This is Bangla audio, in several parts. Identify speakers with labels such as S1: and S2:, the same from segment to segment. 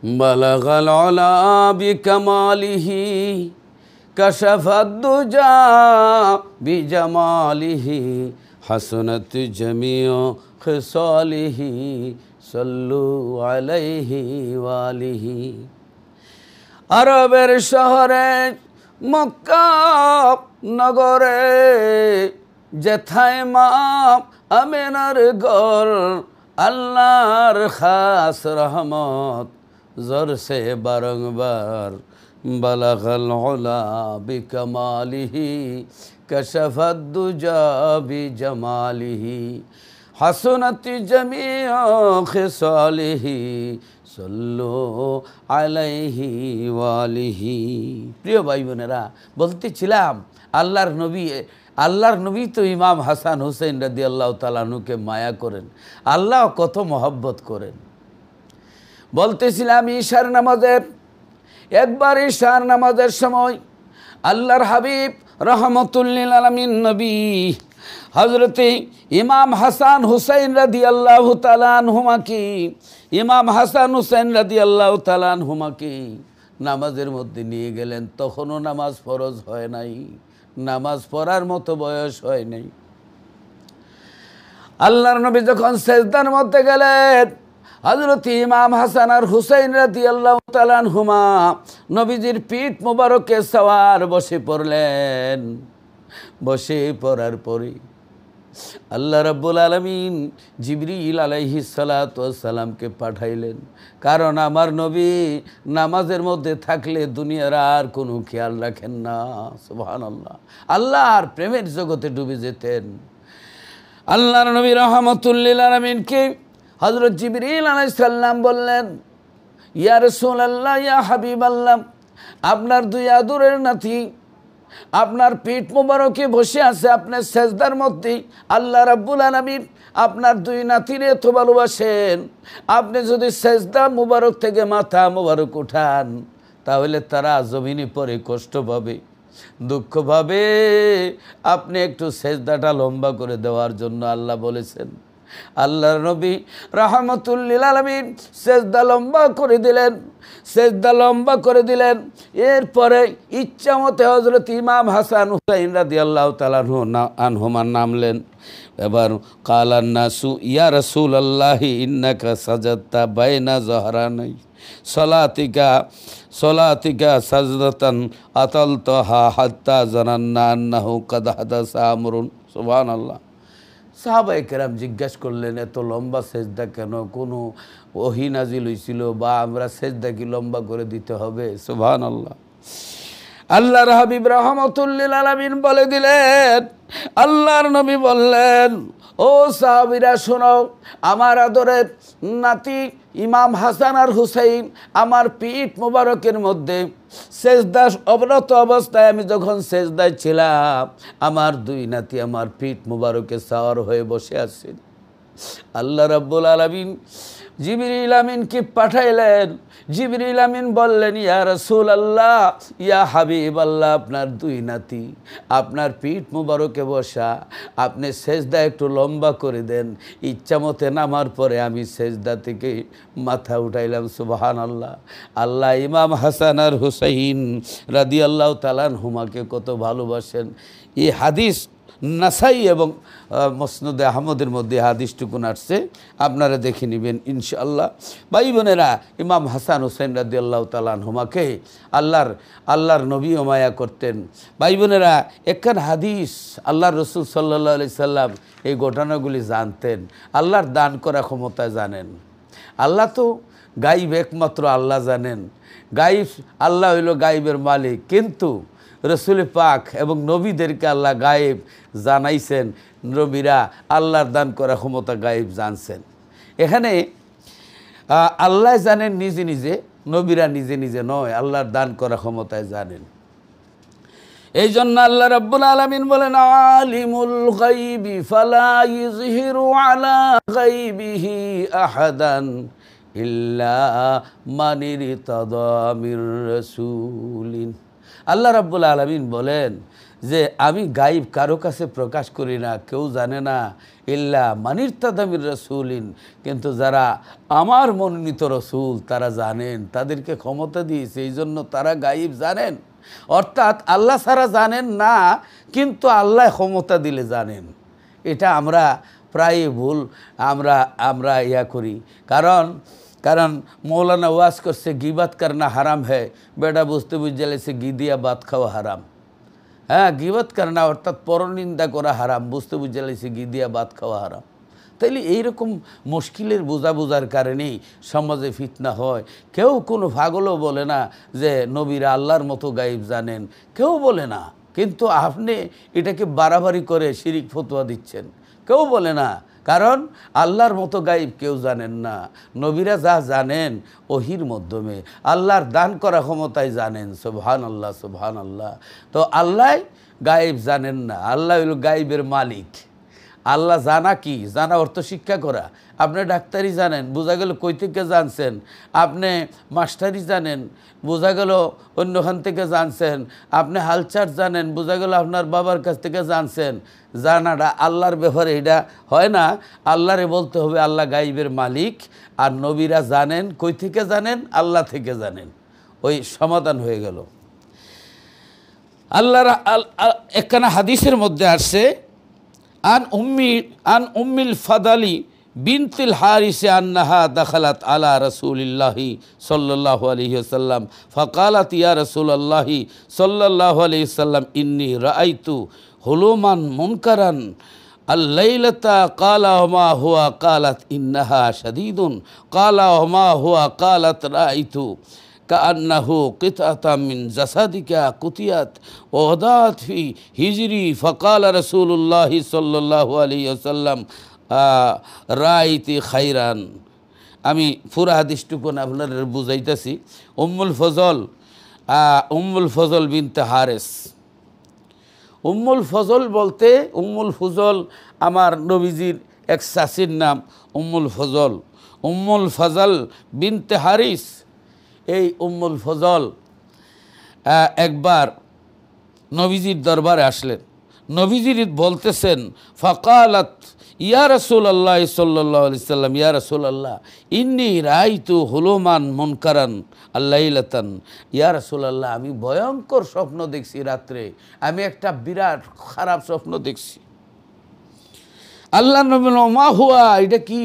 S1: বালাগাল আলা বিকামালিহি কাশাফাদ দুজা বিজামালিহি হাসনাত জামিউ খিসালিহি সাল্লু আলাইহি ওয়ালিহি। আরবের শহরে মক্কা নগরে যেথায় মা আমেনার ঘর, আল্লাহর খাস রহমত জরসে বারংবার। বালাগাল উলা বিকামালিহি কাশাফাদ দুজা বিজামালিহি হাসনাত জামিউ খিসালিহি সাল্লু আলাইহি ওয়ালিহি। প্রিয় ভাই বোনেরা, বলতেছিলাম আল্লাহর নবী তো ইমাম হাসান হুসেন রাদিয়াল্লাহু তাআলা আনহুকে মায়া করেন, আল্লাহ কত মহব্বত করেন। বলতেছিলাম একবার ঈশার নামাজের সময় আল্লাহর হাবিব রাহমাতুল্লিল আলামিন নবী হযরতে ইমাম হাসান হুসাইন রাদিয়াল্লাহু তাআলা আনহুমাকে নামাজের মধ্যে নিয়ে গেলেন। তখনও নামাজ ফরজ হয় নাই, নামাজ পড়ার মতো বয়স হয় নাই। আল্লাহর নবী যখন সেজদার মধ্যে গেলেন, হযরত ইমাম হাসান আর হুসাইন রাদিয়াল্লাহু তাআলা আনহুমা নবীজির পিঠ মোবারকে সওয়ার বসে পড়লেন। বসে পড়ার পরে আল্লাহ রাব্বুল আলামিন জিবরিল আলাইহিস সালাতু ওয়াস সালামকে পাঠাইলেন। কারণ আমার নবী নামাজের মধ্যে থাকলে দুনিয়ার আর কোনো খেয়াল রাখেন না। সুবহানাল্লাহ, আল্লাহর প্রেমের জগতে ডুবে যেতেন। আল্লাহর নবী রাহমাতুল লিল আলামিনকে হযরত জিবরিল আলাইহিস সালাম বললেন, ইয়া রাসূলুল্লাহ, ইয়া হাবিবাল্লাহ, আপনার দুই আদরের নাতি আপনার পিঠ মোবারকে বসে আছে, আপনার সেজদার মধ্যে আল্লাহ রাব্বুল আলামিন আপনার দুই নাতিরে এত ভালোবাসেন। আপনি যদি সেজদা মোবারক থেকে মাথা মোবারক উঠান, তাহলে তারা জমিনে পড়ে কষ্ট পাবে, দুঃখ পাবে। আপনি একটু সেজদাটা লম্বা করে দেওয়ার জন্য আল্লাহ বলেছেন। আল্লাহর নবী রাহমাতুল লিল আলামিন সেজদা লম্বা করে দিলেন। এরপরে ইচ্ছা মতে হযরত ইমাম হাসান হুসাইন রাদিয়াল্লাহু তাআলা আনহুমা নামলেন। এবার কালান নাসু ইয়া রাসূলুল্লাহি ইন্নাকা সাজাদতা বাইনা যহরানাই সলাতিকা সাজদাতান আতালতাহা হাত্তা জানান্না আন্নাহু কাদ হাদাসা আমরুন। সুবহানাল্লাহ। সাহাবায়ে কেরাম জিজ্ঞাসা করলেন, এত লম্বা সেজদা কেন? কোনো ওহী নাজিল হয়েছিল বা আমরা সেজদা কি লম্বা করে দিতে হবে? সুবহানাল্লাহ। আল্লাহর হাবিব রাহমাতুল লিল আলামিন বলে দিলেন, আল্লাহর নবী বললেন, ও সাহাবীরা শোনো, আমার আদরের নাতি ইমাম হাসান আর হুসাইন আমার পিঠ মোবারকের মধ্যে সেজদা অবরত অবস্থায় আমি যখন সেজদায় ছিলাম, আমার দুই নাতি আমার পিঠ মোবারকে সাওয়ার হয়ে বসে আছেন। আল্লাহ রাব্বুল আলামিন জিবরিল আমিনকে পাঠাইলেন। জিবরিল আমিন বললেন, ইয়া রাসূলুল্লাহ, ইয়া হাবিবাল্লাহ, আপনার দুই নাতি আপনার পিঠ মুবারকে বসা, আপনি সেজদা একটু লম্বা করে দেন। ইচ্ছা মতে নামার পরে আমি সেজদা থেকে মাথা উঠাইলাম। সুবহানাল্লাহ। আল্লাহ ইমাম হাসান আর হুসাইন রাদিয়াল্লাহু তাআলা আনহুমাকে কত ভালোবাসেন। এই হাদিস নাসাই এবং মুসনাদে আহমদের মধ্যে হাদিসটুকুন আসছে, আপনারা দেখে নেবেন ইনশাআল্লাহ। ভাই বোনেরা, ইমাম হাসান হুসাইন রাদিয়াল্লাহু তাআলা আনহুমাকে আল্লাহর নবী মায়া করতেন। ভাই বোনেরা, একখান হাদিস, আল্লাহর রসুল সাল্লাল্লাহু আলাইহি সাল্লাম এই ঘটনাগুলি জানতেন। আল্লাহর দান করা ক্ষমতা জানেন। আল্লাহ তো গাইব একমাত্র আল্লাহ জানেন। গাইব আল্লাহ হইল গাইবের মালিক, কিন্তু রসুল পাক এবং নবীদেরকে আল্লাহ গায়েব জানাইছেন। নবীরা আল্লাহর দান করা ক্ষমতা গায়েব জানছেন। এখানে আল্লাহ জানেন নিজে নিজে, নবীরা নিজে নিজে নয়, আল্লাহর দান করা ক্ষমতায় জানেন। এই জন্য আল্লাহ রাব্বুল আলামিন বলেন, আলিমুল গায়বি ফালা ইযহিরু আলা গায়বিহি আহাদান ইল্লা মান ইরতাদা মির রাসূলিন। আল্লাহ রাব্বুল আলামিন বলেন যে আমি গায়েব কারো কাছে প্রকাশ করি না, কেউ জানে না, ইল্লা মানিরতাদামির রাসূলিন, কিন্তু যারা আমার মনোনীত রসুল তারা জানেন, তাদেরকে ক্ষমতা দিয়েছে, এই জন্য তারা গায়েব জানেন। অর্থাৎ আল্লাহ ছাড়া জানেন না, কিন্তু আল্লাহ ক্ষমতা দিলে জানেন। এটা আমরা প্রায় ভুল আমরা ইয়া করি। কারণ মৌলানা ওয়াজ করছে গিবাত করনা হারাম হ্যায়, বেটা বুঝতে বুঝালেছে ঘি দিয়া ভাত খাওয়া হারাম। হ্যাঁ, গিবাত করনা অর্থাৎ পরনিন্দা করা হারাম, বুঝতে বুঝালেছে ঘি দিয়া ভাত খাওয়া হারাম। তাইলে এইরকম মুশকিলের বোঝার কারণেই সমাজে ফিতনা হয়। কেউ কোনো পাগলও বলে না যে নবীরা আল্লাহর মতো গায়েব জানেন, কেউ বলে না। কিন্তু আপনি এটাকে বাড়াবাড়ি করে শিরিক ফতোয়া দিচ্ছেন। কেউ বলে না, কারণ আল্লাহর মতো গায়েব কেউ জানেন না। নবীরা যা জানেন ওহির মাধ্যমে, আল্লাহর দান করা ক্ষমতায় জানেন। সুবহানাল্লাহ, সুবহানাল্লাহ। তো আল্লাহ গায়েব জানেন না, আল্লাহ হলো গায়েবের মালিক। আল্লাহ জানা কি? জানা অর্থ শিক্ষা করা। আপনি ডাক্তারি জানেন, বোঝা গেল কই থেকে জানছেন। আপনি মাস্টারি জানেন, বোঝা গেল অন্যখান থেকে জানছেন। আপনি হালচার জানেন, বোঝা গেল আপনার বাবার কাছ থেকে জানছেন। জানাটা আল্লাহর ব্যাপারে এটা হয় না। আল্লাহরে বলতে হবে আল্লাহ গায়েবের মালিক, আর নবীরা জানেন কই থেকে জানেন? আল্লাহ থেকে জানেন। ওই সমাধান হয়ে গেল। আল্লাহর একখানা হাদিসের মধ্যে আসছে, আন উম্মিল ফাদালি বিনতিল হারিসে আন্নাহা দাখালাত আলা রাসূলিল্লাহি সাল্লাল্লাহু আলাইহি ওয়াসাল্লাম ফাকালাত ইয়া রাসূলুল্লাহি সাল্লাল্লাহু আলাইহি ওয়াসাল্লাম ইন্নী রাআইতু হুলুমান মুনকারান আল-লাইলাতা ক্বালা ওয়া মা হুয়া ক্বালাত ইন্নাহা শাদীদুন ক্বালা ওয়া মা হুয়া ক্বালাত রাআইতু কান্নাহু কিতআতাম মিন জাসাদিকা কুতিয়াত ওয়াদাত ফি হিজরি ফাকালা রাসূলুল্লাহি সাল্লাল্লাহু আলাইহি ওয়াসাল্লাম রাইতি খাইরান। আমি পুরা হাদিসটুকু আপনাদের বুঝাইতেছি। উম্মুল ফজল বিনতে হারেস। উম্মুল ফজল বলতে, উম্মুল ফজল আমার নবীজির এক চাচির নাম উম্মুল ফজল। উম্মুল ফজল বিনতে হারিস, এই উম্মুল ফজল একবার নবীজির দরবারে আসলেন। নবীজির বলতেছেন, ফাকালাত ইয়া রাসূলুল্লাহ সাল্লাল্লাহু আলাইহি সাল্লাম, ইয়া রাসূলুল্লাহ ইন্নী রাআইতু হুলুমান মুনকারান আল-লাইলাতান। ইয়া রাসূলুল্লাহ, আমি ভয়ঙ্কর স্বপ্ন দেখছি রাত্রে, আমি একটা বিরাট খারাপ স্বপ্ন দেখছি। আল্লাহ নবী বললেন, মা হুয়া, এটা কি?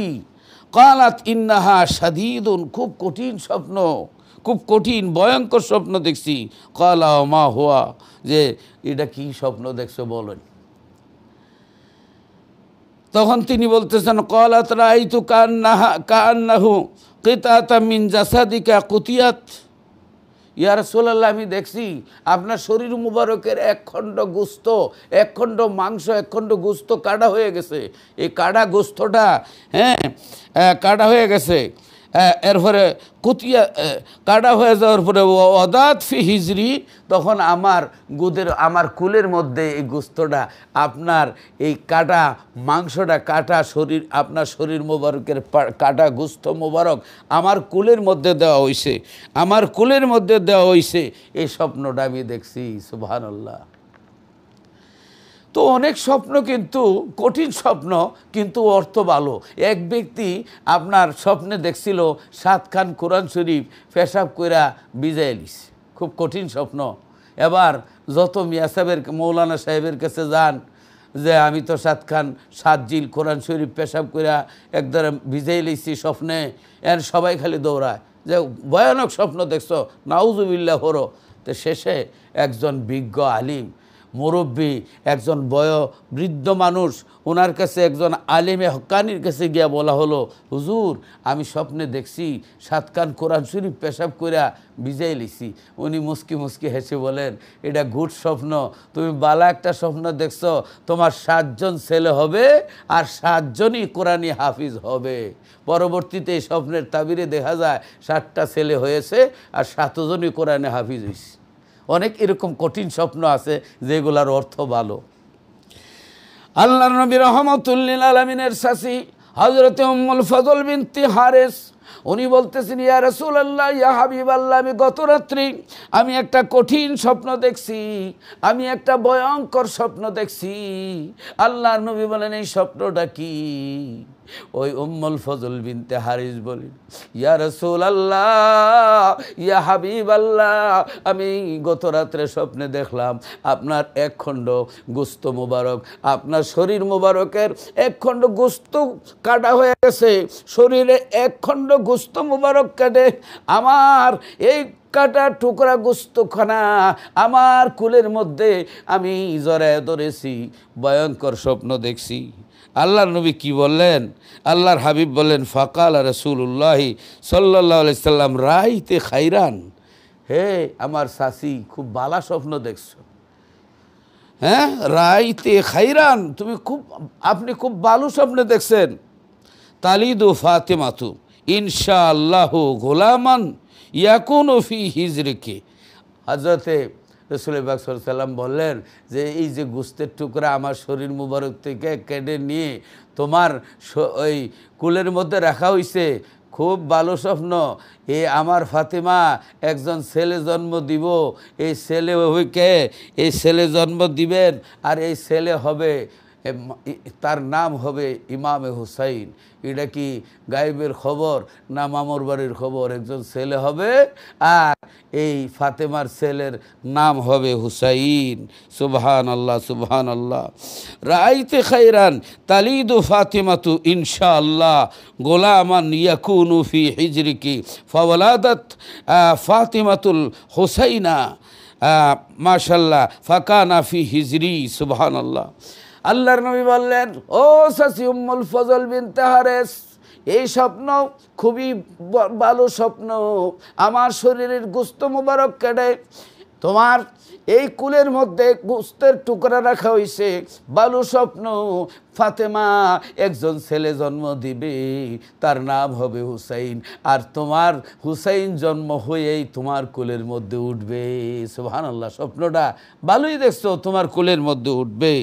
S1: ক্বালাত ইন্নাহা শাদীদুন, খুব কঠিন স্বপ্ন, খুব কঠিন ভয়ঙ্কর স্বপ্ন দেখছি। ক্বালা মা হুয়া, যে এটা কি স্বপ্ন দেখছো বলেন। তখন তিনি বলতেছেন, ক্বালাত রাআইতু কান্নাহু কিতআতাম মিন জাসাদিকা কুতিয়াত। ইয়া রাসূলুল্লাহ, আমি দেখছি আপনার শরীর মুবারকের এক খণ্ড গোস্ত, এক খণ্ড মাংস, এক খণ্ড গোস্ত কাটা হয়ে গেছে। এই কাটা গোস্তটা কাটা হয়ে গেছে। এরপরে কুতিয়া কাটা হয়ে যাওয়ার পরে ওয়াদাত ফি হিজরি, তখন আমার কুলের মধ্যে এই গোস্তটা, আপনার এই কাটা মাংসটা, কাটা শরীর, আপনার শরীর মোবারকের কাটা গোস্ত মোবারক আমার কুলের মধ্যে দেওয়া হয়েছে, আমার কুলের মধ্যে দেওয়া হয়েছে। এই স্বপ্নটা আমি দেখছি। সুবহানাল্লাহ। তো অনেক স্বপ্ন কিন্তু কঠিন স্বপ্ন, কিন্তু অর্থ ভালো। এক ব্যক্তি আপনার স্বপ্নে দেখছিল 7 খান কোরআন শরীফ পেশাব কইরা ভিজাইয়া লিছে, খুব কঠিন স্বপ্ন। এবার যত মিয়া সাহেবের, মৌলানা সাহেবের কাছে যান যে আমি তো 7 খান 7 জিল কোরআন শরীফ পেশাব কইরা একদম ভিজাই লিছি স্বপ্নে, এর সবাই খালি দৌড়ায় যে ভয়ানক স্বপ্ন দেখছো, নাউজুবিল্লাহ হরো। তো শেষে একজন বিজ্ঞ আলিম, মুরব্বী, একজন বৃদ্ধ মানুষ, ওনার কাছে একজন আলেমে হক্কানির কাছে গিয়া বলা হলো, হুজুর আমি স্বপ্নে দেখছি 7 খান কোরআন শরীফ পেশাব কইরা ভিজাই লিছি। উনি মুস্কি হেসে বলেন, এটা গুড স্বপ্ন, তুমি বালা একটা স্বপ্ন দেখছো, তোমার 7 জন ছেলে হবে আর 7 জনই কোরআনী হাফিজ হবে। পরবর্তীতে এই স্বপ্নের তাবিরে দেখা যায় 7টা ছেলে হয়েছে আর 7 জনই কোরআনে হাফিজ হয়েছে। অনেক এরকম কঠিন স্বপ্ন আছে যেগুলার অর্থ ভালো। আল্লাহর নবী রাহমাতুল লিল আলামিনের শাসি হযরতে উম্মুল ফজল বিনতে হারিস উনি বলতেছেন, ইয়া রাসূলুল্লাহ, ইয়া হাবিবাল্লাহ, আমি গত রাত্রি আমি একটা কঠিন স্বপ্ন দেখছি, আমি একটা ভয়ঙ্কর স্বপ্ন দেখছি। আল্লাহর নবী বলেন, এই স্বপ্নটা কি? ওই উম্মুল ফজল বিনতে হারিস বলেন, ইয়া রাসূলুল্লাহ, ইয়া হাবিবাল্লাহ, আমি গত রাত্রে স্বপ্নে দেখলাম আপনার এক খণ্ড গোস্ত মুবারক, আপনার শরীর মুবারকের এক খণ্ড গোস্ত কাটা হয়ে গেছে, শরীরে এক খণ্ড গোস্ত মুবারক কাটে আমার এই কাটা টুকরা গোস্তখানা আমার কুলের মধ্যে আমি জড়ায় ধরেছি, ভয়ঙ্কর স্বপ্ন দেখছি। আল্লাহর নবী কি বললেন? আল্লাহর হাবিব বললেন, ফাকাল রাসূলুল্লাহ সাল্লাল্লাহু আলাইহি সাল্লাম, রাইতে খাইরান, হে আমার শাসি, খুব ভালো স্বপ্ন দেখছো। হ্যাঁ, রাইতে খাইরান, আপনি খুব ভালো স্বপ্ন দেখছেন। তালিদু ফাতেমাতু ইনশাআল্লাহু গোলামান ইয়াকুনু ফি হিজরিকি। হযরতে রাসূল পাক সাল্লাল্লাহু আলাইহি সাল্লাম বললেন যে এই যে গোস্তের টুকরা আমার শরীর মুবারক থেকে কেটে নিয়ে তোমার ওই কুলের মধ্যে রাখা হইছে, খুব ভালো স্বপ্ন। আমার ফাতেমা একজন ছেলে জন্ম দিব, এই ছেলে হইকে এই ছেলে জন্ম দিবেন, আর এই ছেলে হবে, তার নাম হবে ইমামে হুসাইন। এটা কি গায়েবের খবর না মামুর বাড়ির খবর? একজন ছেলে হবে আর এই ফাতেমার ছেলের নাম হবে হুসাইন। সুবহানাল্লাহ, সুবহানাল্লাহ। রাইতে খাইরান তালিদু ফাতিমাতু ইনশাআল্লাহ গোলামান ইয়াকুনু ফি হিজরিকি ফাওয়ালাদাত ফাতিমাতুল হুসাইনা মাশাআল্লাহ ফাকানা ফি হিজরি। সুবহানাল্লাহ। আল্লাহর নবী বললেন, ও চাচি উম্মুল ফজল বিনতে হারেস, এই স্বপ্ন খুবই ভালো স্বপ্ন। আমার শরীরের গোস্ত মুবারক কেটে তোমার এই কুলের মধ্যে গোস্তের টুকরা রাখা হয়েছে, ভালো স্বপ্ন। ফাতেমা একজন ছেলে জন্ম দিবে, তার নাম হবে হুসাইন, আর তোমার হুসাইন জন্ম হয়েই তোমার কুলের মধ্যে উঠবে। সুবহানাল্লাহ, স্বপ্নটা ভালোই দেখছো, তোমার কুলের মধ্যে উঠবে।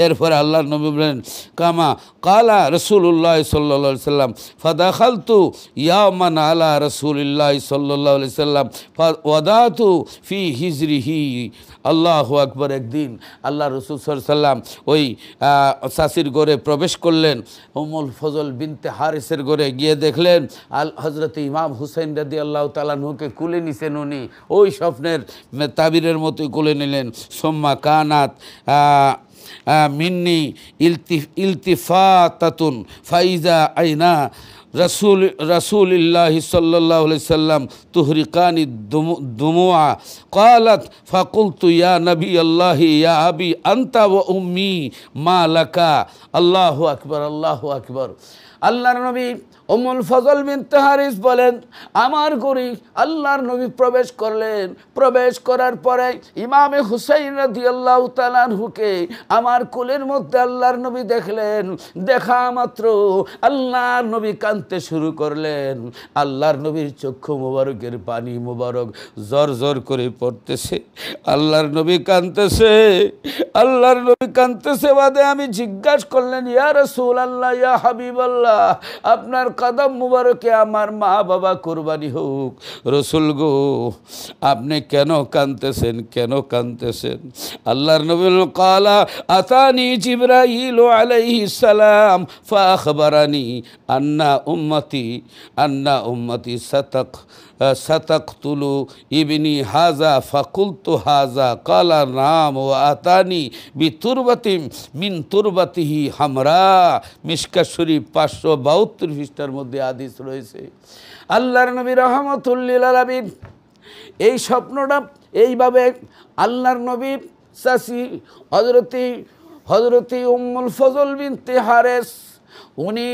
S1: এরপরে আল্লাহর নবী বলেন, কামা কালা রাসূলুল্লাহ সাল্লাল্লাহু আলাইহি সাল্লাম ফাদাখালতু ইয়ামান আলা রাসূলিল্লাহ সাল্লাল্লাহু আলাইহি সাল্লাম ফাওয়াদাতু ফি হিজরিহি। আল্লাহু আকবার। একদিন আল্লাহ রাসূল সাল্লাল্লাহু আলাইহি সাল্লাম ওই চাচির ঘরে প্রবেশ করলেন, উম্মুল ফজল বিনতে হারিসের ঘরে গিয়ে দেখলেন হযরত ইমাম হুসাইন রাদিয়াল্লাহু তাআলা আনহুকে কুলে নিছেন। উনি ওই স্বপ্নের তাবিরের মতোই কুলে নিলেন। সুম্মা কানাত মিন্নি ইলতিফাতাতুন ফাইজা আইনা রাসূলিল্লাহ সাল্লাল্লাহু আলাইহি সাল্লাম তুহরিকানি দুমুআ ক্বালাত ফাকুলতু ইয়া নবী আল্লাহ ইয়া আবি আনতা ওয়া উম্মি মা লাকা। আল্লাহু আকবার, আল্লাহু আকবার। আল্লাহর নবী উম্মুল ফজল বিনতে হারিস বলেন, আমার ঘরে আল্লাহর নবী প্রবেশ করলেন। প্রবেশ করার পরে ইমামে হুসাইন রাদিয়াল্লাহু তাআলা আনহুকে আমার কোলের মধ্যে আল্লাহর নবী দেখলেন। দেখা মাত্র আল্লাহর নবী কাঁদতে শুরু করলেন। আল্লাহর নবীর চক্ষু মুবারকের পানি মুবারক জর জর করে পড়তেছে। আল্লাহর নবী কাঁদতেছে, আল্লাহর নবী কাঁদতেছে। বাদে আমি জিজ্ঞাসা করলেন, ইয়া রাসূলুল্লাহ, ইয়া হাবিবাল্লাহ, আপনার কদম মুবারকে আমার মা বাবা কুরবানি হোক। রসুল গো, আপনি কেন কাঁদতেছেন, কেন কাঁদতেছেন? আল্লাহর নবী কালা আতানি জিবরাইল আলাইহিস সালাম ফাখবারানি আন্না উম্মতি সাতাকতুলু ইবনি হাজা ফাকুলতু হাজা কালা নাম ও আতানি বিতুরবাতিম মিন তুরবাতিহি হামরা। মিশকাত শরীফ 572 পৃষ্ঠার মধ্যে হাদিস রয়েছে। আল্লাহর নবী রাহমাতুল লিল আলামিন এই স্বপ্নটা এইভাবে আল্লাহর নবীর চাচি হযরতি উম্মুল ফজল বিনতে হারিস, উনি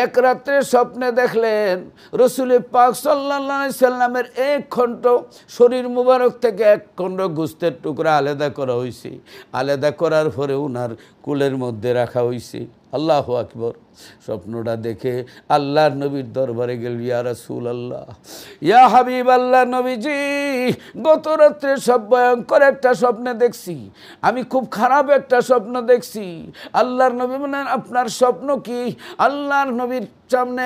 S1: এক রাত্রে স্বপ্নে দেখলেন রাসূল পাক সাল্লাল্লাহু আলাইহি সাল্লামের এক খণ্ড শরীর মুবারক থেকে এক খণ্ড গোস্তের টুকরা আলাদা করা হয়েছে। আলাদা করার পরে উনার কুলের মধ্যে রাখা হয়েছে। আল্লাহু আকবার। স্বপ্নটা দেখে আল্লাহর নবীর দরবারে গেল, ইয়া রাসূলুল্লাহ, ইয়া হাবিব আল্লাহ নবীজি, গত রাত্রে সব ভয়ঙ্কর একটা স্বপ্নে দেখছি, আমি খুব খারাপ একটা স্বপ্ন দেখছি। আল্লাহর নবী বলেন, আপনার স্বপ্ন কি? আল্লাহর নবীর সামনে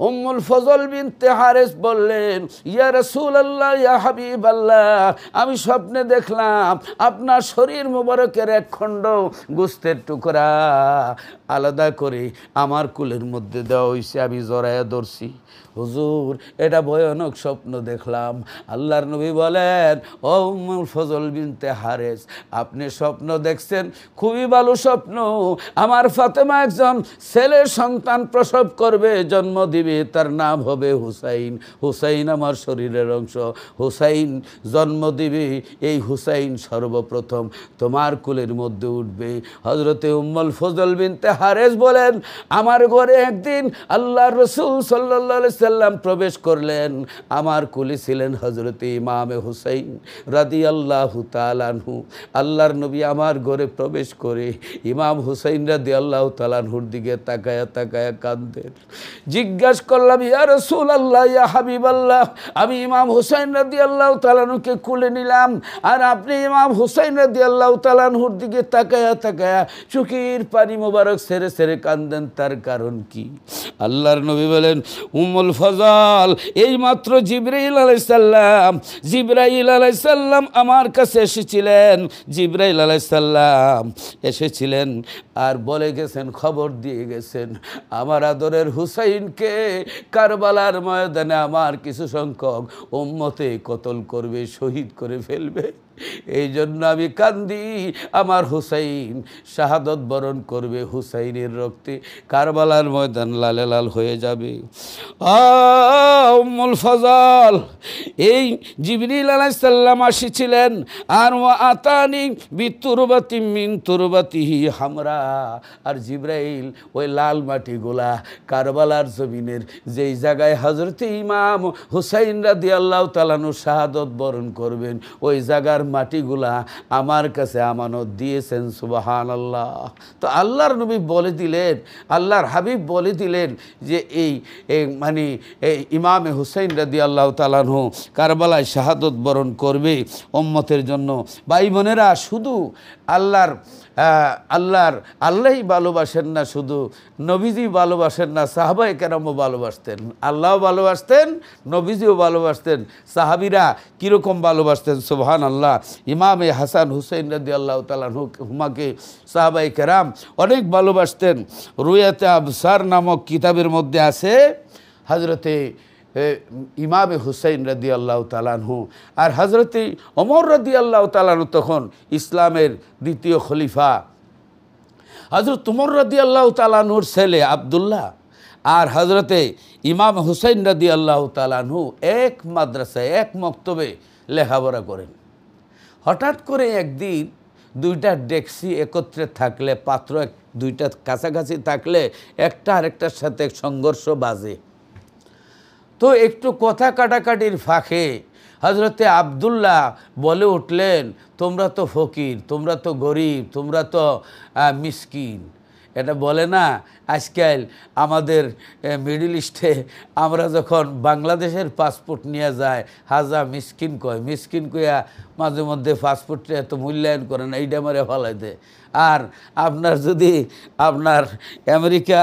S1: উম্মুল ফজল বিনতে হারেস বললেন, ইয়া রাসূলুল্লাহ, ইয়া হাবিব আল্লাহ, আমি স্বপ্নে দেখলাম আপনার শরীর মোবারকের এক খণ্ড গোস্তের টুকরা আলাদা করে আমার কুলের মধ্যে দেওয়া হয়েছে, আমি জড়াইয়া ধরছি। হুজুর, এটা ভয়ানক স্বপ্ন দেখলাম। আল্লাহর নবী বলেন, ও উম্মুল ফজল বিনতে হারেস, আপনি স্বপ্ন দেখছেন, খুবই ভালো স্বপ্ন। আমার ফাতেমা একজন ছেলের সন্তান প্রসব করবে, জন্ম দিবে, তার নাম হবে হুসাইন। হুসাইন আমার শরীরের অংশ, হুসাইন জন্ম দিবে, এই হুসাইন সর্বপ্রথম তোমার কুলের মধ্যে উঠবে। হযরতে উম্মুল ফজল বিনতে হারেস বলেন, আমার ঘরে একদিন আল্লাহর রাসূল সাল্লাল্লাহু আলাইহি সাল্লাম প্রবেশ করলেন। আমার কুলে ছিলেন হযরতে ইমামে হুসাইন রাদিয়াল্লাহু তাআলা আনহু। আল্লাহর নবী আমার ঘরে প্রবেশ করে ইমাম হুসাইন রাদিয়াল্লাহু তাআলা আনহুর দিকে তাকায়া তাকায়া কাঁদেন। জিজ্ঞাসা করলাম, ইয়া রাসূলুল্লাহ, ইয়া হাবিবাল্লাহ, আমি ইমাম হুসাইন রাদিয়াল্লাহু তাআলা আনহুকে কুলে নিলাম, আর আপনি ইমাম হুসাইন রাদিয়াল্লাহু তাআলা আনহুর দিকে তাকায়া তাকায়া চোখের পানি মোবারক ছেড়ে ছেড়ে কাঁদেন, তার কারণ কি? আল্লাহর নবী বলেন, উম্মুল ফজল, এইমাত্র জিবরাইল আলাইহিস সালাম আমার কাছে এসেছিলেন। জিবরাইল আলাইহিস সালাম এসেছিলেন আর বলে গেছেন, খবর দিয়ে গেছেন, আমার আদরের হুসাইনকে কারবালার ময়দানে আমার কিছু সংখ্যক উম্মতে কতল করবে, শহীদ করে ফেলবে। এই জন্য আমি কান্দি, আমার হুসাইন শাহাদত বরণ করবে, হুসাইনের রক্তে কারবালার ময়দান লালে লাল হয়ে যাবে। উম্মুল ফজল, এই জিবরিল আলাইহিস সালাম আসিছিলেন, আর ওয়া আতানি বিতুরবাতি মিন তুরবাতিহি হামরা, আর জিবরাইল ওই লাল মাটিগুলা কারবালার জমিনের যেই জায়গায় হযরতে ইমাম হুসাইন রাদিয়াল্লাহু তাআলা আনহু শাহাদত বরণ করবেন, ওই জায়গার মাটিগুলা আমার কাছে আমানত দিয়েছেন। সুবহানাল্লাহ। তো আল্লাহর নবী বলে দিলেন, আল্লাহর হাবিব বলে দিলেন যে এই মানে এই ইমামে হুসাইন রাদিয়াল্লাহু তাআলা আনহু কারবালায় শাহাদত বরণ করবে উম্মতের জন্য। ভাই বোনেরা, শুধু আল্লাহই ভালোবাসেন না, শুধু নবীজি ভালোবাসেন না, সাহাবায়ে কেরামও ভালোবাসতেন। আল্লাহও ভালোবাসতেন, নবীজিও ভালোবাসতেন। সাহাবীরা কীরকম ভালোবাসতেন? সুবহানাল্লাহ। ইমামে হাসান হুসাইন রাদিয়াল্লাহু তাআলা হুমাকে সাহাবায়ে কেরাম অনেক ভালোবাসতেন। রুয়াতে আবসার নামক কিতাবের মধ্যে আছে, হযরতে ইমামে হুসাইন রাদিয়াল্লাহু তাআলা আনহু আর হযরতে ওমর রাদিয়াল্লাহু তাআলা আনহু তখন ইসলামের দ্বিতীয় খলিফা। হযরত ওমর রাদিয়াল্লাহু তাআলা আনহুর ছেলে আব্দুল্লাহ আর হযরতে ইমাম হুসাইন রাদিয়াল্লাহু তাআলা আনহু এক মাদ্রাসায়, এক মক্তবে লেখাপড়া করেন। হঠাৎ করে একদিন দুইটা ডেকসি একত্রে থাকলে, পাত্র দুইটা কাছাকাছি থাকলে একটা আরেকটার সাথে সংঘর্ষ বাজে। তো একটু কথা কাটাকাটির ফাঁকে হযরতে আব্দুল্লাহ বলে উঠলেন, তোমরা তো ফকির, তোমরা তো গরিব, তোমরা তো মিসকিন। এটা বলে না আজকাল আমাদের মিডল ইস্টে আমরা যখন বাংলাদেশের পাসপোর্ট নিয়ে যায়, হাজা মিসকিন কয়, মিসকিন কইয়া মাঝে মধ্যে পাসপোর্টটা এত মূল্যায়ন করে না, এইটা মারে ফলাই দেয়। আর আপনার যদি আপনার আমেরিকা,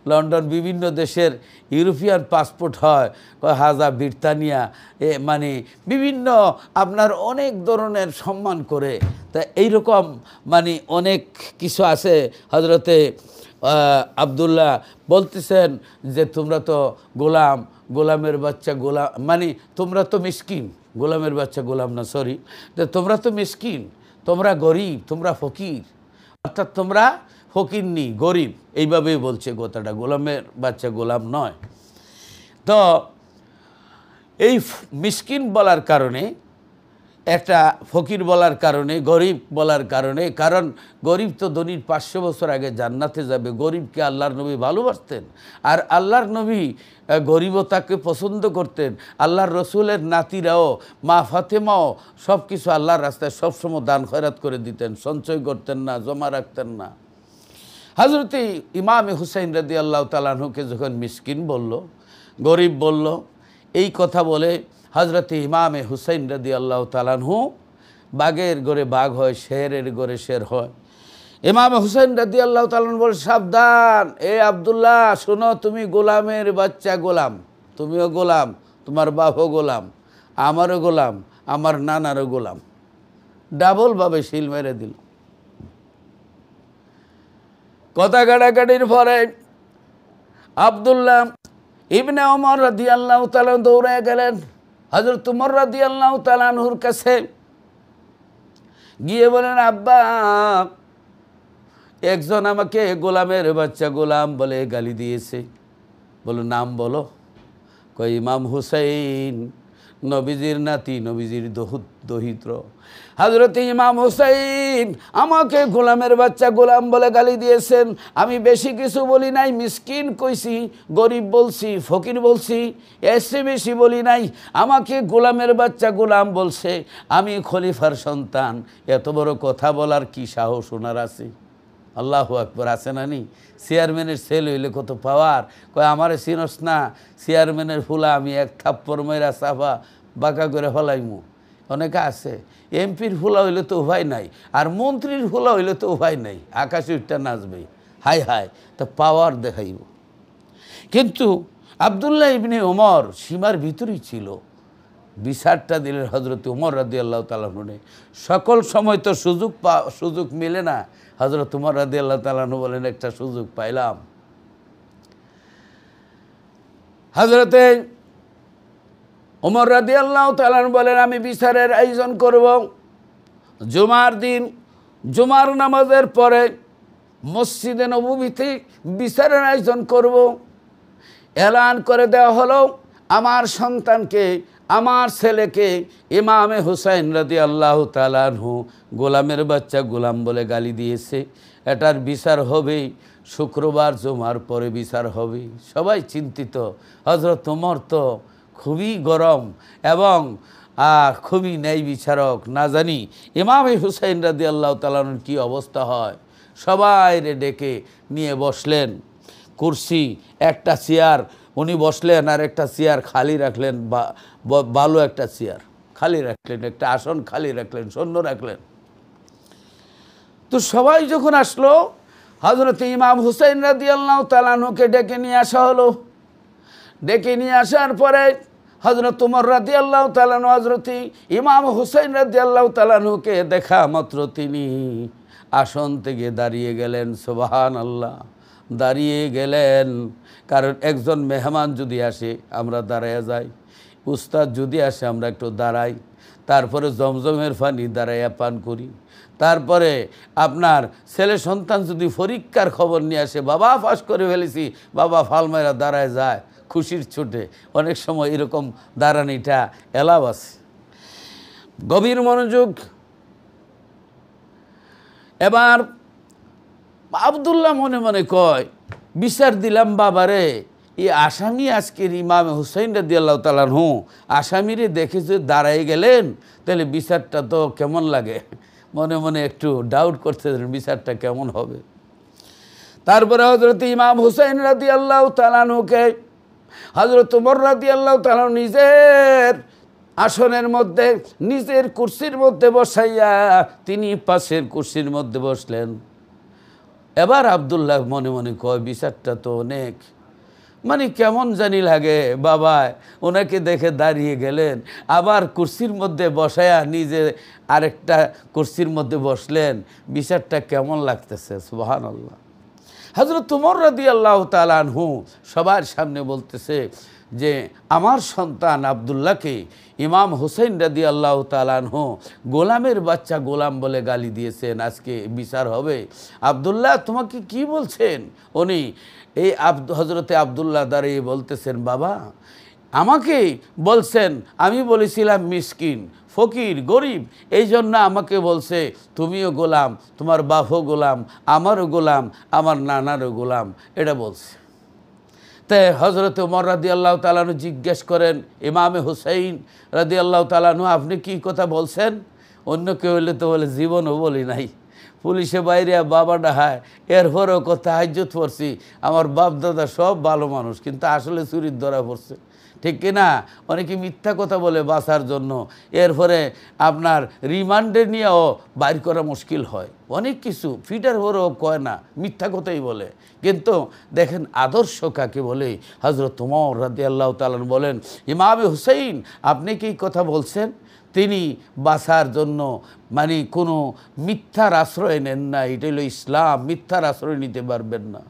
S1: লন্ডন, বিভিন্ন দেশের ইউরোপিয়ান পাসপোর্ট হয়, হাজা ব্রিটানিয়া, মানে বিভিন্ন আপনার অনেক ধরনের সম্মান করে। তা এইরকম মানে অনেক কিছু আছে। হযরতে আব্দুল্লাহ বলতেছেন যে তোমরা তো গোলাম, গোলামের বাচ্চা গোলাম, মানে তোমরা তো মিসকিন, গোলামের বাচ্চা গোলাম না, সরি, তোমরা তো মিসকিন, তোমরা গরিব, তোমরা ফকির, অর্থাৎ তোমরা ফকিরনি, গরিব, এইভাবেই বলছে কথাটা, গোলামের বাচ্চা গোলাম নয়। তো এই মিসকিন বলার কারণে, একটা ফকির বলার কারণে, গরিব বলার কারণে, কারণ গরিব তো ধনীর 500 বছর আগে জান্নাতে যাবে। গরিবকে আল্লাহর নবী ভালোবাসতেন, আর আল্লাহর নবী গরিবতাকে পছন্দ করতেন। আল্লাহর রসুলের নাতিরাও, মা ফাতেমাও সব কিছু আল্লাহর রাস্তায় সবসময় দান খয়রাত করে দিতেন, সঞ্চয় করতেন না, জমা রাখতেন না। হজরতে ইমাম হুসাইন রাদিয়াল্লাহু তাআলা আনহুকে যখন মিসকিন বলল, গরিব বলল, এই কথা বলে হজরতে ইমাম হুসাইন রাদিয়াল্লাহু তাআলা আনহু বাঘের গড়ে বাঘ হয়, শেরের গড়ে শের হয়। ইমাম হুসাইন রাদিয়াল্লাহু তাআলা আনহু বলে, সাবধান এ আব্দুল্লাহ, শোনো, তুমি গোলামের বাচ্চা, গোলাম, তুমিও গোলাম, তোমার বাপও গোলাম, আমারও গোলাম, আমার নানারও গোলাম। ডাবলভাবে শিল মেরে দিল। কথা কাটাকাটির পরে আব্দুল্লাহ ইবনে ওমর রাদিয়াল্লাহু তাআলা দৌড়ে গেলেন হযরত ওমর রাদিয়াল্লাহু তাআলা আনহুর কাছে, গিয়ে বলেন, আব্বা, একজন আমাকে গোলামের বাচ্চা গোলাম বলে গালি দিয়েছে। বলো, নাম বলো। কই, ইমাম হুসাইন, নবীজির নাতি, নবীজির দহিত্র হযরত ইমাম হুসাইন আমাকে গোলামের বাচ্চা গোলাম বলে গালি দিয়েছেন। আমি বেশি কিছু বলি নাই, মিসকিন কইছি, গরিব বলছি, ফকির বলছি, এসে বেশি বলি নাই। আমাকে গোলামের বাচ্চা গোলাম বলছে, আমি খলিফার সন্তান, এত বড় কথা বলার কি সাহস ওনার আছে? আল্লাহু আকবার। আছে না নি? চেয়ারম্যানের ছেলে হইলে কত পাওয়ার। কয়, আমারে চিনস না? চেয়ারম্যানের ফুলা আমি এক থাপ্পড় মেরা চাপা বাঁকা করে ফলাইমু। অনেকে আছে। এমপির ফুলা হইলে তো উপায় নাই, আর মন্ত্রীর ফুলা হইলে তো উপায় নাই, আকাশে উঠটা নাচবে, হাই হাই, তো পাওয়ার দেখাইব। কিন্তু আব্দুল্লাহ ইবনে ওমর সীমার ভিতরেই ছিল। বিচারটা দিলেন হজরত ওমর রাদিয়াল্লাহু তাআলা আনহু। সকল সময় তো সুযোগ মিলে না। হজরত ওমর রাদিয়াল্লাহু তাআলা আনহু বলেন, একটা সুযোগ পাইলাম। হজরতে ওমর রাদিয়াল্লাহু তাআলা আনহু বলেন, আমি বিচারের আয়োজন করব। জুমার দিন, জুমার নামাজের পরে মসজিদে নববীতে বিচারের আয়োজন করব। এলান করে দেওয়া হলো, আমার সন্তানকে, আমার ছেলেকে ইমামে হুসাইন রাদিয়াল্লাহু তাআলা আনহু গোলামের বাচ্চা গোলাম বলে গালি দিয়েছে। এটার বিচার হবে শুক্রবার, জুমার পরে বিচার হবে। সবাই চিন্তিত। হযরত ওমর তো খুবই গরম এবং খুবই ন্যায় বিচারক। না জানি ইমামে হুসাইন রাদিয়াল্লাহু তাআলা আনহুর কী অবস্থা হয়। সবাই ডেকে নিয়ে বসলেন। কুরসি, একটা চেয়ার উনি বসলেন, আর একটা চেয়ার খালি রাখলেন, ভালো একটা চেয়ার খালি রাখলেন, একটা আসন খালি রাখলেন, শূন্য রাখলেন। তো সবাই যখন আসলো, হযরত ইমাম হুসাইন রাদিয়াল্লাহু তাআলা আনহুকে ডেকে নিয়ে আসা হলো। ডেকে নিয়ে আসার পরে হযরত ওমর রাদিয়াল্লাহু তাআলা আনহু হযরত ইমাম হুসাইন রাদিয়াল্লাহু তাআলা আনহুকে দেখা মাত্র তিনি আসন থেকে দাঁড়িয়ে গেলেন। সুবহানাল্লাহ, দাঁড়িয়ে গেলেন। কারণ একজন মেহমান যদি আসে আমরা দাঁড়াইয়া যাই, উস্তাদ যদি আসে আমরা একটু দাঁড়াই, তারপরে জমজমের পানি দাঁড়াইয়া পান করি। তারপরে আপনার ছেলে সন্তান যদি পরীক্ষার খবর নিয়ে আসে, বাবা পাস করে ফেলেছি, বাবা ফালমাইরা দাঁড়ায় যায় খুশির ছুটে। অনেক সময় এরকম দাঁড়ানিটা এলাও আছে। গভীর মনোযোগ। এবার আব্দুল্লাহ মনে মনে কয়, বিচার দিলাম বাবারে, এই আসামি আজকের ইমাম হুসাইন রাদিয়াল্লাহু তাআলা আনহু আসামিরে দেখে যে দাঁড়াই গেলেন, তাহলে বিচারটা তো কেমন লাগে। মনে মনে একটু ডাউট করতেছেন বিচারটা কেমন হবে। তারপরে হযরত ইমাম হুসাইন রাদিয়াল্লাহু তাআলা আনহুকে হযরত ওমর রাদিয়াল্লাহু তাআলা নিজের আসনের মধ্যে, নিজের কুরসির মধ্যে বসাইয়া তিনি পাশের কুরসির মধ্যে বসলেন। এবার আব্দুল্লাহ মনে মনে কয়, বিচারটা তো অনেক মানে কেমন জানি লাগে। বাবা ওনাকে দেখে দাঁড়িয়ে গেলেন, আবার কুরসির মধ্যে বসায়া নিজে আরেকটা কুরসির মধ্যে বসলেন, বিচারটা কেমন লাগতেছে। সুবহানাল্লাহ। হযরত ওমর রাদিয়াল্লাহু তাআলা আনহু সবার সামনে বলতেছে যে আমার সন্তান আব্দুল্লাহকে ইমাম হুসাইন রাদিয়াল্লাহু তাআলা আনহু গোলামের বাচ্চা গোলাম বলে গালি দিয়েছেন, আজকে বিচার হবে। আব্দুল্লাহ তোমাকে কি বলছেন? উনি এই হযরতে আব্দুল্লাহ দাঁড়িয়ে বলতেছেন, বাবা আমাকে বলছেন, আমি বলেছিলাম মিসকিন, ফকির, গরিব, এই জন্য আমাকে বলছে তুমিও গোলাম, তোমার বাপও গোলাম, আমারও গোলাম, আমার নানারও গোলাম, এটা বলছে। তাই হযরতে ওমর রাদিয়াল্লাহু তাআলা আনহু জিজ্ঞেস করেন, ইমামে হুসাইন রাদিয়াল্লাহু তাআলা আনহু আপনি কি কথা বলছেন? অন্য কেউ হলে তো বলে জীবনও বলি নাই, পুলিশে বাইরে বাবা ডাহায়, এরপরেও কথা হাজ্জত পড়ছি, আমার বাপ দাদা সব ভালো মানুষ, কিন্তু আসলে চুরির ধরা পড়ছে, ঠিক কিনা? অনেকে মিথ্যা কথা বলে বাঁচার জন্য, এরপরে আপনার রিমান্ডে নিয়েও বাইর করা মুশকিল হয়, অনেক কিছু ফিটার পরেও কয় না, মিথ্যা কথাই বলে। কিন্তু দেখেন আদর্শ কাকে বলে। হযরত ওমর রাদিয়াল্লাহু তাআলা বলেন, ইমামে হুসাইন আপনি কি কথা বলছেন? তিনি বাঁচার জন্য মানে কোনো মিথ্যার আশ্রয় নেন না, এটা হলো ইসলাম, মিথ্যার আশ্রয় নিতে পারবেন না।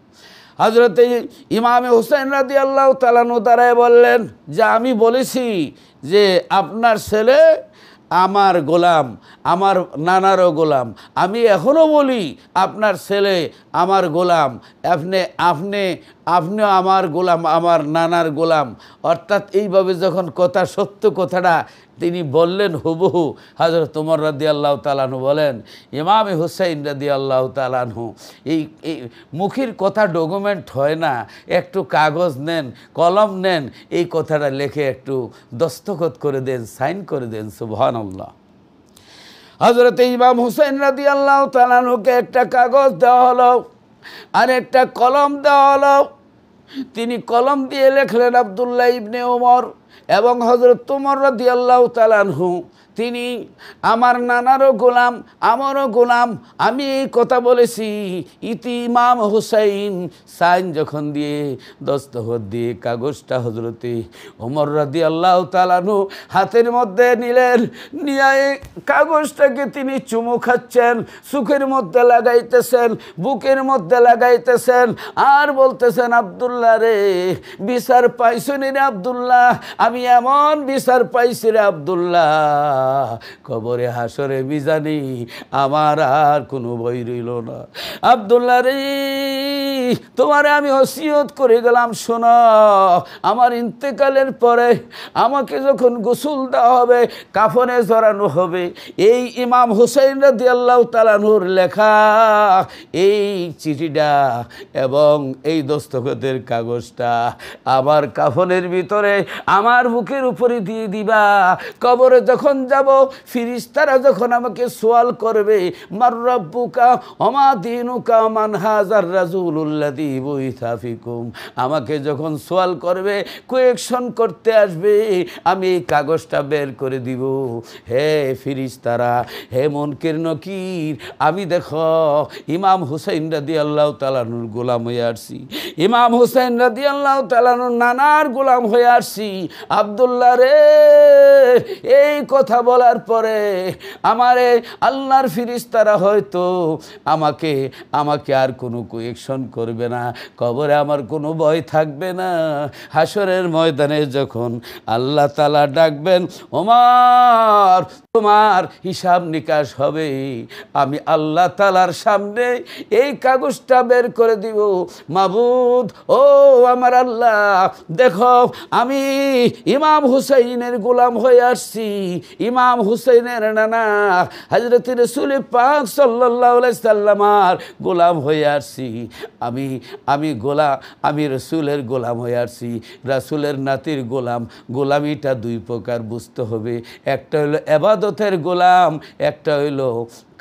S1: হযরত ইমামে হুসাইন রাদিয়াল্লাহু তাআলা দাঁড়ায় বললেন যে আমি বলেছি যে আপনার ছেলে আমার গোলাম, আমার নানারও গোলাম, আমি এখনও বলি আপনার ছেলে আমার গোলাম, আপনি আপনি আপনিও আমার গোলাম, আমার নানার গোলাম। অর্থাৎ এইভাবে যখন কথা, সত্য কথাটা তিনি বললেন হুবহু, হযরত ওমর রাদিয়াল্লাহু তাআলা আনহু বলেন, ইমামে হুসাইন রাদিয়াল্লাহু তাআলা আনহু এই মুখের কথা ডকুমেন্ট হয় না, একটু কাগজ নেন, কলম নেন, এই কথাটা লিখে একটু দস্তখত করে দেন, সাইন করে দেন। সুবহানাল্লাহ। হযরত ইমাম হুসাইন রাদিয়াল্লাহু তাআলা আনহুকে একটা কাগজ দেওয়া হলো আর একটা কলম দেওয়া হলো। তিনি কলম দিয়ে লেখলেন আব্দুল্লাহ ইবনে ওমর, এবং হযরত ওমর রাদিয়াল্লাহু তাআলা আনহু তিনি আমার নানারও গোলাম, আমারও গোলাম, আমি এই কথা বলেছি। ইতি ইমাম হুসাইন সাইন যখন দিয়ে দস্তখত দিয়ে কাগজটা হযরতে ওমর রাদিয়াল্লাহু তাআলা আনহু হাতের মধ্যে নিলেন, নিয়ে কাগজটাকে তিনি চুমু খাচ্ছেন, চোখের মধ্যে লাগাইতেছেন, বুকের মধ্যে লাগাইতেছেন, আর বলতেছেন, আব্দুল্লাহ রে বিচার পাইছনি রে আব্দুল্লাহ, আমি এমন বিচার পাইছি রে আব্দুল্লাহ, কবরে হাসরে মিজানি আমার আর কোনো ভয় রইল না। আব্দুল্লাহ রে তোমারে আমি ওসিয়ত করে গেলাম, শোনো, আমার ইন্তেকালের পরে আমাকে যখন গোসল দেওয়া হবে, কাফনে জড়ানো হবে, এই ইমাম হুসাইন রাদিয়াল্লাহু তাআলা আনহুর লেখা এই চিঠিটা এবং এই দস্তখতের কাগজটা আমার কাফনের ভিতরে আমার বুকের উপরে দিয়ে দিবা। কবরে যখন যাব, ফিরিস্তারা যখন আমাকে সওয়াল করবে, মার রাব্বুকা ওমা দীনুকা মান হাযার রাসূলুল্লাযী বুইসা ফিকুম, আমাকে যখন সওয়াল করবে, কোয়েকশন করতে আসবে, আমি এই কাগজটা বের করে দিব। হে ফিরিস্তারা, হে মুনকির নকির, আমি দেখো ইমাম হুসাইন রাদিয়াল্লাহু তাআলা আনহুর গোলাম হয়ে আসছি, ইমাম হুসাইন রাদিয়াল্লাহু তাআলা আনহুর নানার গোলাম হয়ে আসছি। আব্দুল্লাহ রে এই কথা বলার পরে আমারে আল্লাহর ফিরিস্তারা হয়তো আমাকে আমাকে আর কোনো কোয়েকশন করবে না, কবরে আমার কোনো ভয় থাকবে না। হাসরের ময়দানে যখন আল্লাহ তাআলা ডাকবেন, ওমর তোমার হিসাব নিকাশ হবে, আমি আল্লাহ তাআলার সামনে এই কাগজটা বের করে দিব। মাবুদ, ও আমার আল্লাহ, দেখো আমি ইমাম হুসাইনের গোলাম হয়ে আসছি, ইমাম হুসাইনের নানা হযরত রাসূল পাক সাল্লাল্লাহু আলাইহি সাল্লামের গোলাম হয়ে আসছি। আমি রাসূলের গোলাম হয়ে আসছি, রাসূলের নাতির গোলাম। গোলামিটা দুই প্রকার বুঝতে হবে, একটা হলো ইবাদতের গোলাম, একটা হইলো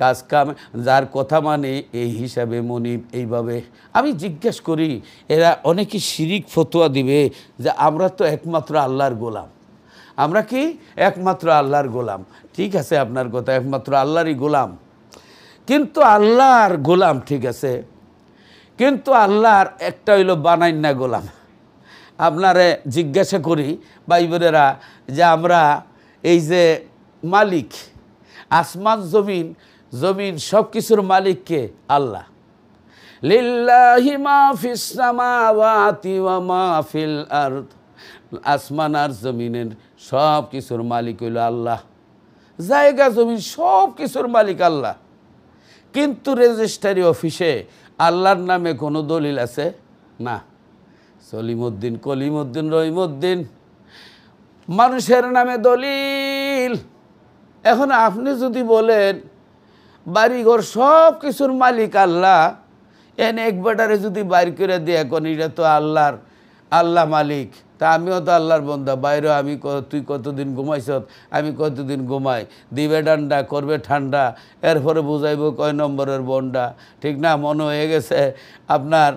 S1: কাজ কাম, যার কথা মানে এই হিসাবে মনিব। এইভাবে আমি জিজ্ঞেস করি, এরা অনেকে শিরিক ফতোয়া দিবে যে আমরা তো একমাত্র আল্লাহর গোলাম, আমরা কি একমাত্র আল্লাহর গোলাম। ঠিক আছে, আপনার কথা, একমাত্র আল্লাহরই গোলাম, কিন্তু আল্লাহর গোলাম ঠিক আছে, কিন্তু আল্লাহর একটা হইল বানাইন্না গোলাম। আপনারে জিজ্ঞাসা করি ভাই বোনেরা, যে আমরা এই যে মালিক, আসমান জমিন সব কিছুর মালিককে আল্লাহ। লিল্লাহি মা ফিস সামাওয়াতি ওয়া মা ফিল আরদ, আসমান আর জমিনের সব কিছুর মালিক হইল আল্লাহ, জায়গা জমিন সব কিছুর মালিক আল্লাহ। কিন্তু রেজিস্ট্রারি অফিসে আল্লাহর নামে কোনো দলিল আছে না, সলিমউদ্দিন, কলিমউদ্দিন, রহিমউদ্দিন, মানুষের নামে দলিল। এখন আপনি যদি বলেন বাড়িঘর সব কিছুর মালিক আল্লাহ, এনে এক বেটারে যদি বাইর করে দিয়ে এখন এটা তো আল্লাহর আল্লাহ মালিক, তা আমিও তো আল্লাহর বন্দা, বাইরে আমি তুই কতদিন ঘুমাইছ, আমি কতদিন ঘুমাই, দিবে ডান্ডা করবে ঠান্ডা, এরপরে বুঝাইব কয় নম্বরের বন্ডা, ঠিক না? মনে হয়ে গেছে আপনার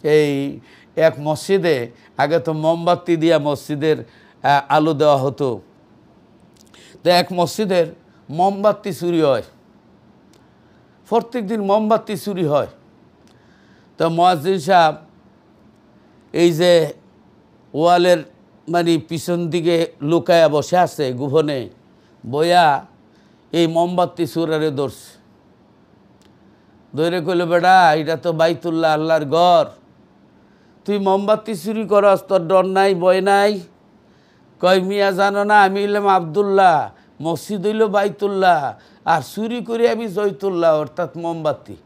S1: এই এক মসজিদে আগে তো মোমবাতি দিয়া মসজিদের আলো দেওয়া হতো, তো এক মসজিদের মোমবাতি চুরি হয়, প্রত্যেক দিন মোমবাতি চুরি হয়। তো মুয়াজ্জিন সাহেব এই যে ওয়ালের মানে পিছন দিকে লুকায়া বসে আছে গোপনে বইয়া, এই মোমবাতি চুরারে ধরছে, ধরে কইল বেটা এটা তো বাইতুল্লাহ আল্লাহর ঘর, তুই মোমবাতি চুরি করস, তোর ডর নাই ভয় নাই? কয় মিয়া জানো না আমি হইলাম আব্দুল্লাহ, মসজিদ হইল বাইতুল্লাহ, আর চুরি করে আমি জয়তুল্লাহ অর্থাৎ মোমবাতি।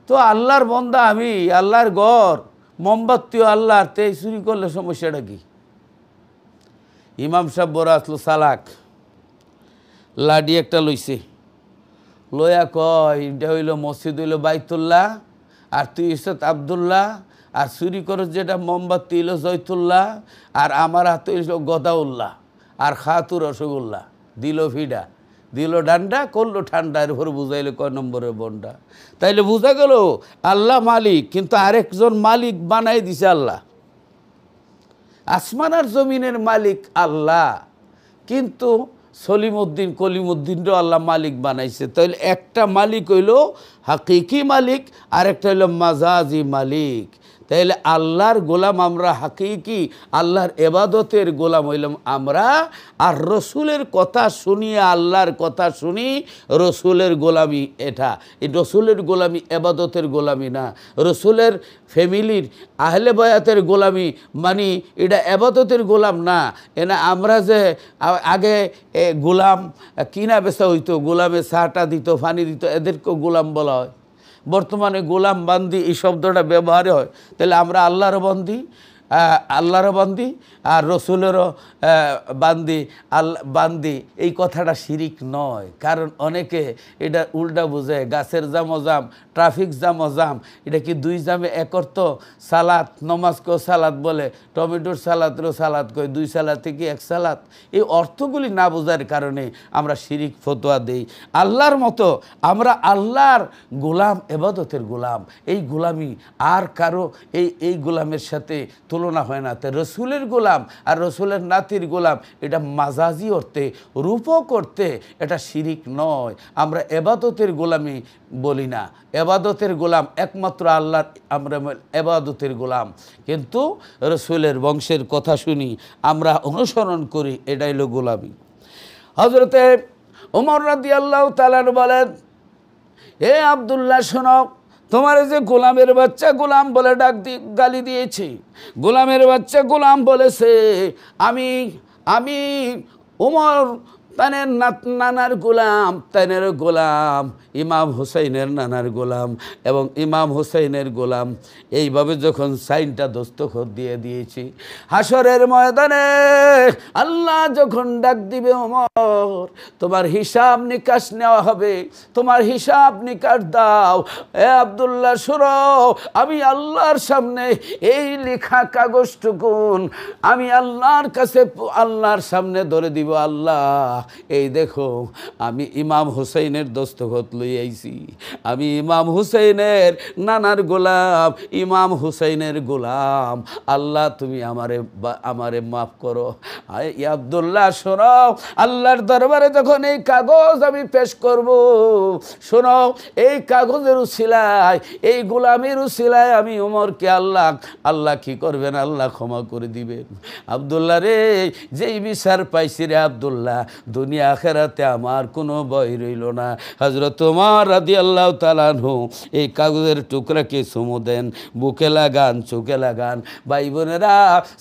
S1: তো আল্লাহর বন্দা আমি, আল্লাহর ঘর, মোমবাতিও আল্লাহর, তে চুরি করলে সমস্যাটা কি? ইমাম সাহেব বড় আসলো চালাক, লাডি একটা লইছে, লয়া কয় এটা হইল মসজিদ হইল বাইতুল্লাহ, আর তুই ইসত আব্দুল্লাহ, আর চুরি করস যেটা মোমবাতি হইল জয়তুল্লাহ, আর আমার হাতে হইল গদাউল্লাহ, আর খাতু রসগোল্লা। দিল ফিডা, দিল ডান্ডা, করলো ঠান্ডা, এর উপরে বুঝাইলো কয় নম্বরের বন্ডা। তাইলে বোঝা গেল আল্লাহ মালিক, কিন্তু আরেকজন মালিক বানাই দিছে আল্লাহ। আসমান আর জমিনের মালিক আল্লাহ, কিন্তু সলিমউদ্দিন কলিমউদ্দিনও আল্লাহ মালিক বানাইছে। তাইলে একটা মালিক হইল হাকিকি মালিক, আর একটা হইল মাজাজি মালিক। তাইলে আল্লাহর গোলাম আমরা হাকিকি, আল্লাহর এবাদতের গোলাম হইলাম আমরা, আর রসুলের কথা শুনিয়ে আল্লাহর কথা শুনি, রসুলের গোলামি এটা। এই রসুলের গোলামি এবাদতের গোলামি না, রসুলের ফ্যামিলির আহলে বয়াতের গোলামি মানে এটা এবাদতের গোলাম না। এনা আমরা যে আগে গোলাম কিনা বেচা হইতো, গোলামে চাটা দিত, পানি দিত, এদেরকেও গোলাম বলা হয়। বর্তমানে গোলাম বান্দি এই শব্দটা ব্যবহার হয়। তাহলে আমরা আল্লাহর বান্দি, আল্লাহরও বান্দি, আর রসুলেরও বান্দি, এই কথাটা শিরিক নয়। কারণ অনেকে এটা উল্টা বুঝে, গাছের জামো জাম, ট্রাফিক জামো জাম, এটা কি দুই জামে এক অর্থ? সালাদ, নমাজকেও সালাদ বলে, টমেটোর সালাদেরও সালাদ কয়, দুই সালাদ থেকে এক সালাদ। এই অর্থগুলি না বোঝার কারণে আমরা শিরিক ফতোয়া দেই। আল্লাহর মতো আমরা আল্লাহর গোলাম, এবাদতের গোলাম, এই গোলামি আর কারো এই গোলামের সাথে তুলনা হয় না। তো রসুলের গোলাম আর রসুলের নাতির গোলাম এটা মাজাজি অর্থে, রূপক অর্থে এটা শিরিক নয়। আমরা এবাদতের গোলামি বলি না, এবাদতের গোলাম একমাত্র আল্লাহর, আমরা এবাদতের গোলাম। কিন্তু রসুলের বংশের কথা শুনি, আমরা অনুসরণ করি, এটাই হলো গোলামি। হযরতে ওমর রাদিয়াল্লাহু তাআলা বলেন, হে আব্দুল্লাহ শোনো, তোমার যে গোলামের বাচ্চা গোলাম বলে গালি দিয়েছে, গোলামের বাচ্চা গোলাম বলেছে, আমি ওমর তানের নানার গোলাম, তানের গোলাম, ইমাম হুসাইনের নানার গোলাম এবং ইমাম হুসাইনের গোলাম। এইভাবে যখন সাইনটা দস্তখত দিয়ে দিয়েছি, হাসরের ময়দানে আল্লাহ যখন ডাক দিবে, ওমর তোমার হিসাব নিকাশ নেওয়া হবে, তোমার হিসাব নিকাশ দাও। এ আব্দুল্লাহ শোনো, আমি আল্লাহর সামনে এই লেখা কাগজটুকুন আমি আল্লাহর কাছে, আল্লাহর সামনে ধরে দিব, আল্লাহ এই দেখো আমি ইমাম হুসাইনের দস্তখত লই আইছি, আমি ইমাম হুসাইনের নানার গোলাম, ইমাম হুসাইনের গোলাম, আল্লাহ তুমি আমারে মাফ করো। আব্দুল্লাহ শোনো, আল্লাহর দরবারে যখন এই কাগজ আমি পেশ করব, শোনো এই কাগজের উসিলায়, এই গোলামের উসিলায় আমি ওমরকে আল্লাহ কি করবেন? আল্লাহ ক্ষমা করে দিবেন। আব্দুল্লাহ রে, যেই বিচার পাইছি রে আব্দুল্লাহ, দুনিয়া আখিরাতে আমার কোনো ভয় রইল না। হযরত ওমর রাদিয়াল্লাহু তাআলা আনহু এই কাগজের টুকরাকে চুমু দেন, বুকে লাগান, চোখে লাগান। ভাই বোনেরা,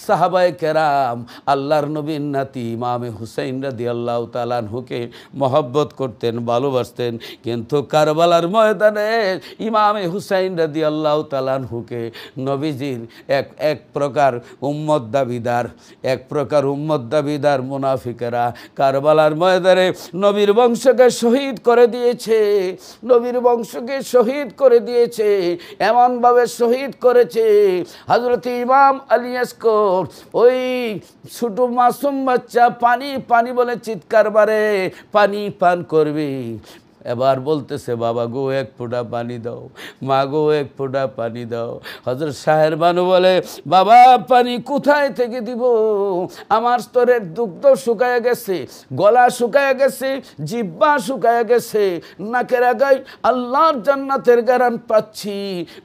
S1: সাহাবায়ে কেরাম আল্লাহর নবীর নাতি ইমামে হুসাইন রাদিয়াল্লাহু তাআলা আনহুকে মহব্বত করতেন, ভালোবাসতেন। কিন্তু কারবালার ময়দানে ইমামে হুসাইন রাদিয়াল্লাহু তাআলা আনহুকে নবীজির এক প্রকার উম্মত দাবিদার মুনাফিকেরা কারবালার কারবালার ময়দানে নবীর বংশকে শহীদ করে দিয়েছে, নবীর বংশকে শহীদ করে দিয়েছে, এমনভাবে শহীদ করেছে হযরত ইমাম আলী আসগর ওই ছোট মাসুম বাচ্চা পানি পানি বলে চিৎকার মারে, পানি পান করবে। এবার বলতেছে, বাবা গো এক ফোঁটা পানি দাও, মা গো এক ফোঁটা পানি দাও। হযরত শাহের বানু বলে, বাবা পানি কোথায় থেকে দিব, আমার স্তরের দুগ্ধ শুকায় গেছে, গলা শুকায় গেছে, জিহ্বা শুকায় গেছে, নাকের আগায় আল্লাহর জান্নাতের গারান পাচ্ছি।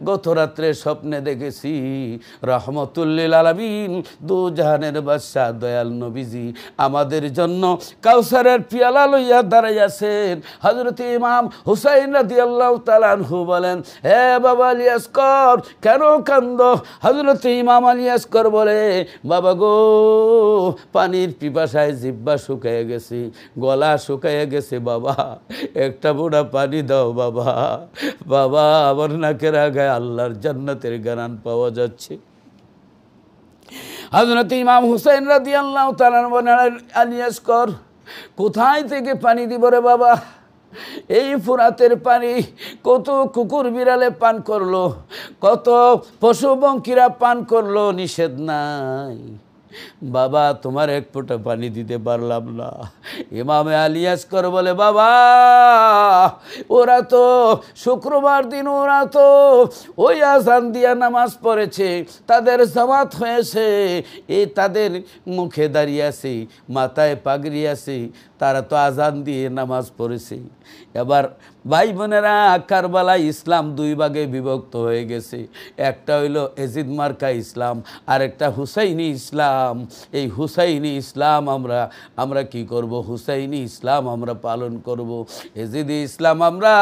S1: গত রাত্রে স্বপ্নে দেখেছি রহমতুল লিল আলামিন দু জাহানের বাদশা দয়াল নবীজি আমাদের জন্য কাউসারের পিয়ালা লইয়া দাঁড়াই আছেন। হযরত ইমাম হুসাইন রাদিয়াল্লাহু তাআলা আনহু বলেন, হে বাবা আলী আসগর কেন কান্দো? হযরত ইমাম আলী আসগর বলে, বাবা গো পানির পিপাসায় জিহ্বা শুকায় গেছে, গলা শুকায় গেছে, বাবা একটা ফোঁটা পানি দাও বাবা। বাবা আমার নাকের আগায় আল্লাহর জান্নাতের গারান পাওয়া যাচ্ছে। হযরত ইমাম হুসাইন রাদিয়াল্লাহু তাআলা বলেন, আলী আসগর কোথায় থেকে পানি দিব রে বাবা? এই ফুরাতের পানি কত কুকুর বিড়ালে পান করলো, কত পশু পঙ্খিরা পান করলো, নিষেধ নাই বাবা, তোমার এক ফোঁটা পানি দিতে পারলাম না। ইমামে আলী আসগর বলে, বাবা ওরা তো শুক্রবার দিন ওরা তো ওই আজান দিয়া নামাজ পড়েছে, তাদের জামাত হয়েছে, এই তাদের মুখে দাঁড়িয়ে আছে, মাথায় পাগড়ি আছে, তারা তো আজান দিয়ে নামাজ পড়েছে। এবার ভাই বোনেরা, কারবালায় ইসলাম দুই ভাগে বিভক্ত হয়ে গেছে। একটা হইল এজিদ মার্কা ইসলাম, আর একটা হুসাইনি ইসলাম। এই হুসাইনি ইসলাম আমরা কি করব? হুসাইনি ইসলাম আমরা পালন করব, এজিদি ইসলাম আমরা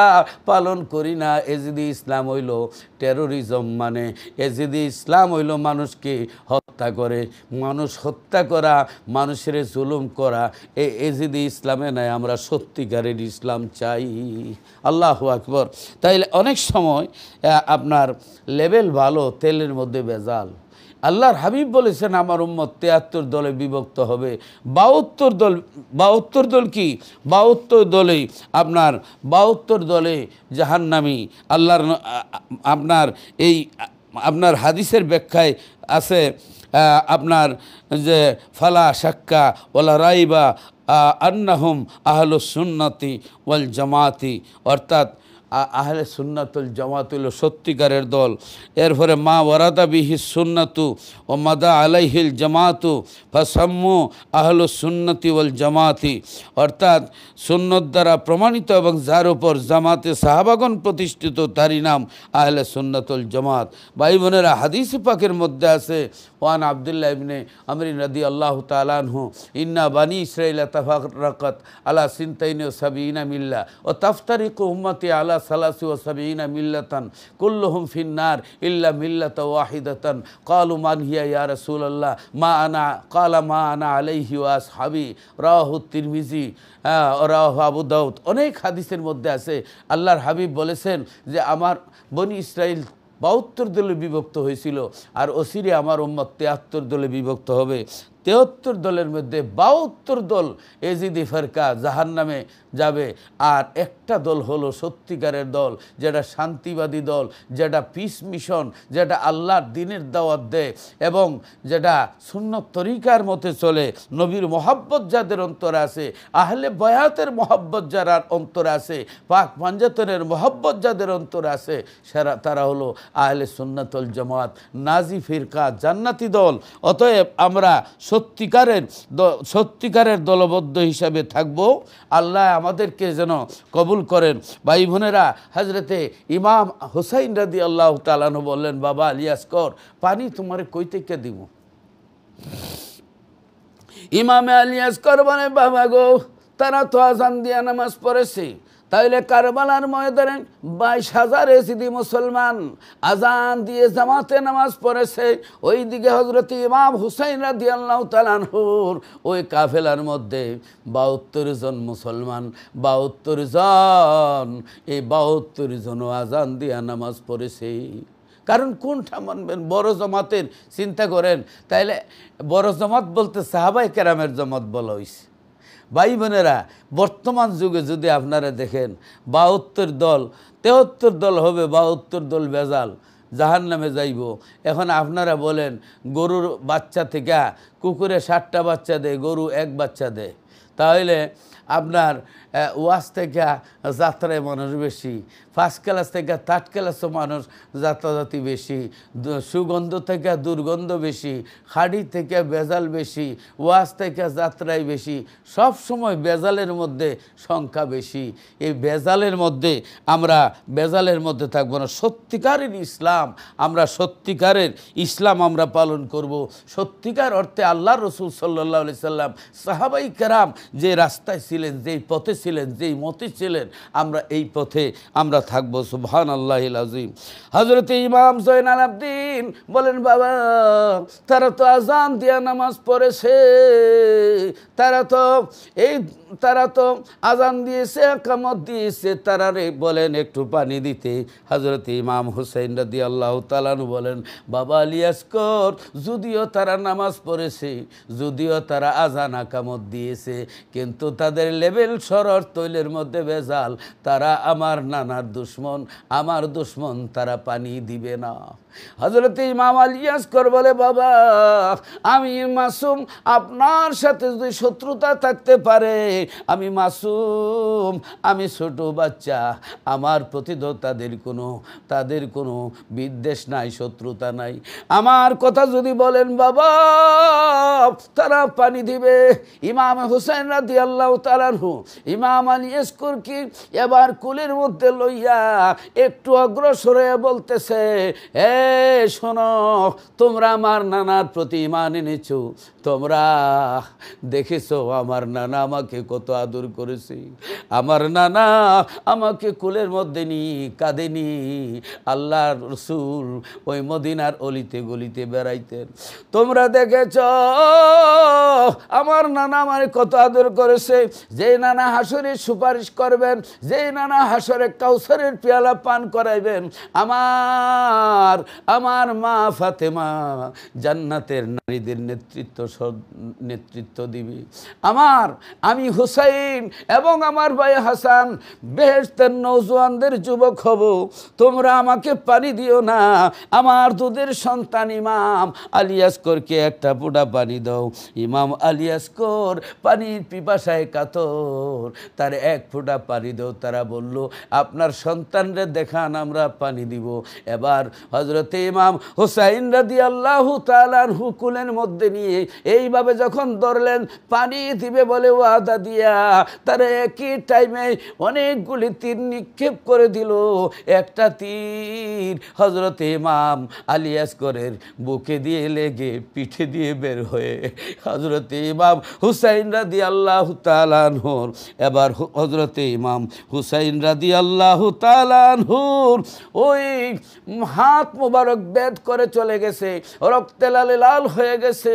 S1: পালন করি না। এজিদি ইসলাম হইল টেরোরিজম, মানে এজিদি ইসলাম হইল মানুষকে হত্যা করে, মানুষ হত্যা করা, মানুষের জুলুম করা। এই এজিদি ইসলামে নাই, আমরা সত্যিকারের ইসলাম চাই। আল্লাহু আকবার। তাইলে অনেক সময় আপনার লেভেল ভালো, তেলের মধ্যে ভেজাল। আল্লাহর হাবিব বলেছেন আমার উম্মত ৭৩ দলে বিভক্ত হবে। ৭২ দল কি? ৭২ দলেই আপনার ৭২ দলে জাহান্নামী। আল্লাহর আপনার এই আপনার হাদিসের ব্যাখ্যায় আছে আপনার যে ফালা শাক্কা ওয়ালা রাইবা আন্নাহুম আহলুস সুন্নতি ওয়াল জামাতি, অর্থাৎ আহলে সুন্নাতুল জামাত হল সত্যিকারের দল। এরপরে মা ওয়ারাদা বিহি সুন্নাতু ও মাদা আলাইহিল জামাতু ফাসাম্মু আহলুস সুন্নতি ওয়াল জামাতি, অর্থাৎ সুন্নত দ্বারা প্রমাণিত এবং যার উপর জামাতে সাহাবাগণ প্রতিষ্ঠিত তারই নাম আহলে সুন্নাতুল জামাত। ভাই বোনেরা, হাদিস পাকের মধ্যে আছে, ওয়ান আব্দুল্লাহ ইবনে আমর রাদিয়াল্লাহু তাআলা আনহু ইন্না বানি ইসরাঈলা তাফাররাকাত আলা সিনতাইনি ওয়া সাবিঈনা মিল্লা ওয়া তাফতারিকু উম্মতি আলা সালাসি ওয়া সাবিঈনা মিল্লাতান কুল্লুহুম ফিন্নার ইল্লা মিল্লাতা ওয়াহিদাতান। ক্বালু মান হিয়া ইয়া রাসূলুল্লাহ? মা আনা ক্বালা মা আনা আলাইহি ওয়া আসহাবি, রাওয়াহু তিরমিজি, রাওয়াহু আবু দাউদ। অনেক হাদিসের মধ্যে আছে আল্লাহর হাবিব বলেছেন যে আমার বনি ইসরাইল ৭২ দলে বিভক্ত হয়েছিল, আর অচিরে আমার উম্মত ৭৩ দলে বিভক্ত হবে। ৭৩ দলের মধ্যে ৭২ দল এজিদি ফেরকা জাহান্নামে যাবে, আর একটা দল হলো সত্যিকারের দল, যেটা শান্তিবাদী দল, যেটা পিস মিশন, যেটা আল্লাহর দ্বীনের দাওয়াত দেয় এবং যেটা সুন্নত তরিকার মতে চলে। নবীর মহব্বত যাদের অন্তরে আছে, আহলে বয়াতের মহব্বত যারা অন্তরে আছে, পাক পাঞ্জাতনের মহব্বত যাদের অন্তরে আছে, তারা হলো আহলে সুন্নাতুল জামাত, নাজি ফিরকা, জান্নাতি দল। অতএব আমরা সত্যিকারের দলবদ্ধ হিসাবে থাকব। আল্লাহ আমাদেরকে যেন কবুল করেন। ভাই বোনেরা, হজরতে ইমাম হুসাইন রাদিয়াল্লাহু তাআলা আনহু বললেন, বাবা আলী আসগর পানি তোমারে কই থেকে দিব? ইমামে আলী আসগর বলে, বাবা গো তারা তো আজান দিয়া নামাজ পড়েছে, তাইলে কারবালার ময়দানে ২২,০০০ এজিদি মুসলমান আজান দিয়ে জামাতে নামাজ পড়েছে। ওই দিকে হযরত ইমাম হুসাইন রাদিয়াল্লাহু তাআলা আনহুর ওই কাফেলার মধ্যে ৭২ জন মুসলমান, ৭২ জন, এই ৭২ জনও আজান দিয়ে নামাজ পড়েছে। কারণ কোনটা মানবেন? বড় জামাতের চিন্তা করেন। তাইলে বড় জামাত বলতে সাহাবায়ে কেরামের জামাত বলা হয়েছে। ভাই বোনেরা, বর্তমান যুগে যদি আপনারা দেখেন 72 দল 73 দল হবে, 72 দল ভেজাল, জাহান্নামে যাইব। এখন আপনারা বলেন, গরুর বাচ্চা থেকে কুকুরে 60টা বাচ্চা দেয়, গরু 1 বাচ্চা দেয়, তাহলে আপনার ওয়াজ থেকে যাত্রায় মানুষ বেশি, ফার্স্ট ক্লাস থেকে থার্ড ক্লাসও মানুষ যাত্রাজাতি বেশি, সুগন্ধ থেকে দুর্গন্ধ বেশি, হাড়ি থেকে বেজাল বেশি, ওয়াজ থেকে যাত্রায় বেশি, সব সময় বেজালের মধ্যে সংখ্যা বেশি। এই বেজালের মধ্যে আমরা বেজালের মধ্যে থাকবো না। সত্যিকারের ইসলাম, আমরা সত্যিকারের ইসলাম আমরা পালন করব। সত্যিকার অর্থে আল্লাহ রসুল সাল্লাল্লাহু আলাইহি সাল্লাম, সাহাবাই কেরাম যে রাস্তায় ছিলেন, যেই পথে ছিলেন, যেই মতে ছিলেন, আমরা এই পথে আমরা থাকবো। সুবহানাল্লাহিল আযীম। হযরত ইমাম জয়নাল আবদিন বলেন, বাবা তারা তো আজান দিয়া নামাজ পড়েছে, তারা তো আজান দিয়েছে, একামত দিয়েছে, তারারে বলেন একটু পানি দিতে। হযরত ইমাম হুসাইন রাদিয়াল্লাহু তাআলা আনহু বলেন, বাবা আলী আসগর, যদিও তারা নামাজ পড়েছে, যদিও তারা আজান একামত দিয়েছে, কিন্তু তাদের লেভেল সরর তৈলের মধ্যে ভেজাল, তারা আমার নানার দুশ্মন, আমার দুশ্মন, তারা পানি দিবে না। হযরত ইমাম আলী আসগর বলে, বাবা আমি মাসুম, আপনার সাথে যদি শত্রুতা থাকতে পারে, আমি মাসুম, আমি ছোট বাচ্চা, আমার প্রতি তো তাদের কোনো বিদ্বেষ নাই, শত্রুতা নাই। আমার কথা যদি বলেন বাবা তারা পানি দিবে। ইমাম হুসাইন রাদিয়াল্লাহু তাআলা আনহু ইমাম আলী আসগর কি এবার কুলের মধ্যে লইয়া একটু অগ্রসর হয়ে বলতেছে, শোনো, তোমরা আমার নানার প্রতি ঈমান এনেছো, তোমরা দেখেছো আমার নানা আমাকে কত আদর করেছে, আমার নানা আমাকে কুলের মধ্যে কাঁদেনি। আল্লাহ রসুল ওই মদিনার অলিতে গলিতে বেড়াইতেন, তোমরা দেখেছ আমার নানা আমার কত আদর করেছে। যেই নানা হাসরে সুপারিশ করবেন, যেই নানা হাসরে কাউসারের পেয়ালা পান করাইবেন, আমার মা ফাতেমা জান্নাতের নারীদের নেতৃত্ব দিবে। আমি হুসাইন এবং আমার ভাই হাসান বেহেশতের নওজোয়ানদের যুবক হব। তোমরা আমাকে পানি দিও না, আমার দুধের সন্তান ইমাম আলী আসগরকে একটা ফোঁটা পানি দাও। ইমাম আলী আসগর পানির পিপাসায় কাতর, তার 1 ফোঁটা পানি দাও। তারা বলল, আপনার সন্তানরা দেখান, আমরা পানি দিব। এবার হযরতে ইমাম হুসাইন রাদিয়াল্লাহু তাআলা আনহু কুলের মধ্যে নিয়ে এইভাবে যখন ধরলেন, পানি দিবে বলে ওয়াদা দিয়া, তারা একই টাইমে অনেকগুলি তীর নিক্ষেপ করে দিল। একটা তীর হযরতে ইমাম আলী আসগরের বুকে দিয়ে লেগে পিঠে দিয়ে বের হয়ে হযরতে ইমাম হুসাইন রাদিয়াল্লাহু তাআলা আনহুর, এবার হযরতে ইমাম হুসাইন রাদিয়াল্লাহু তাআলা আনহুর ওই হাত মোবারক বেদ করে চলে গেছে, রক্তে লালে লাল হয়ে গেছে।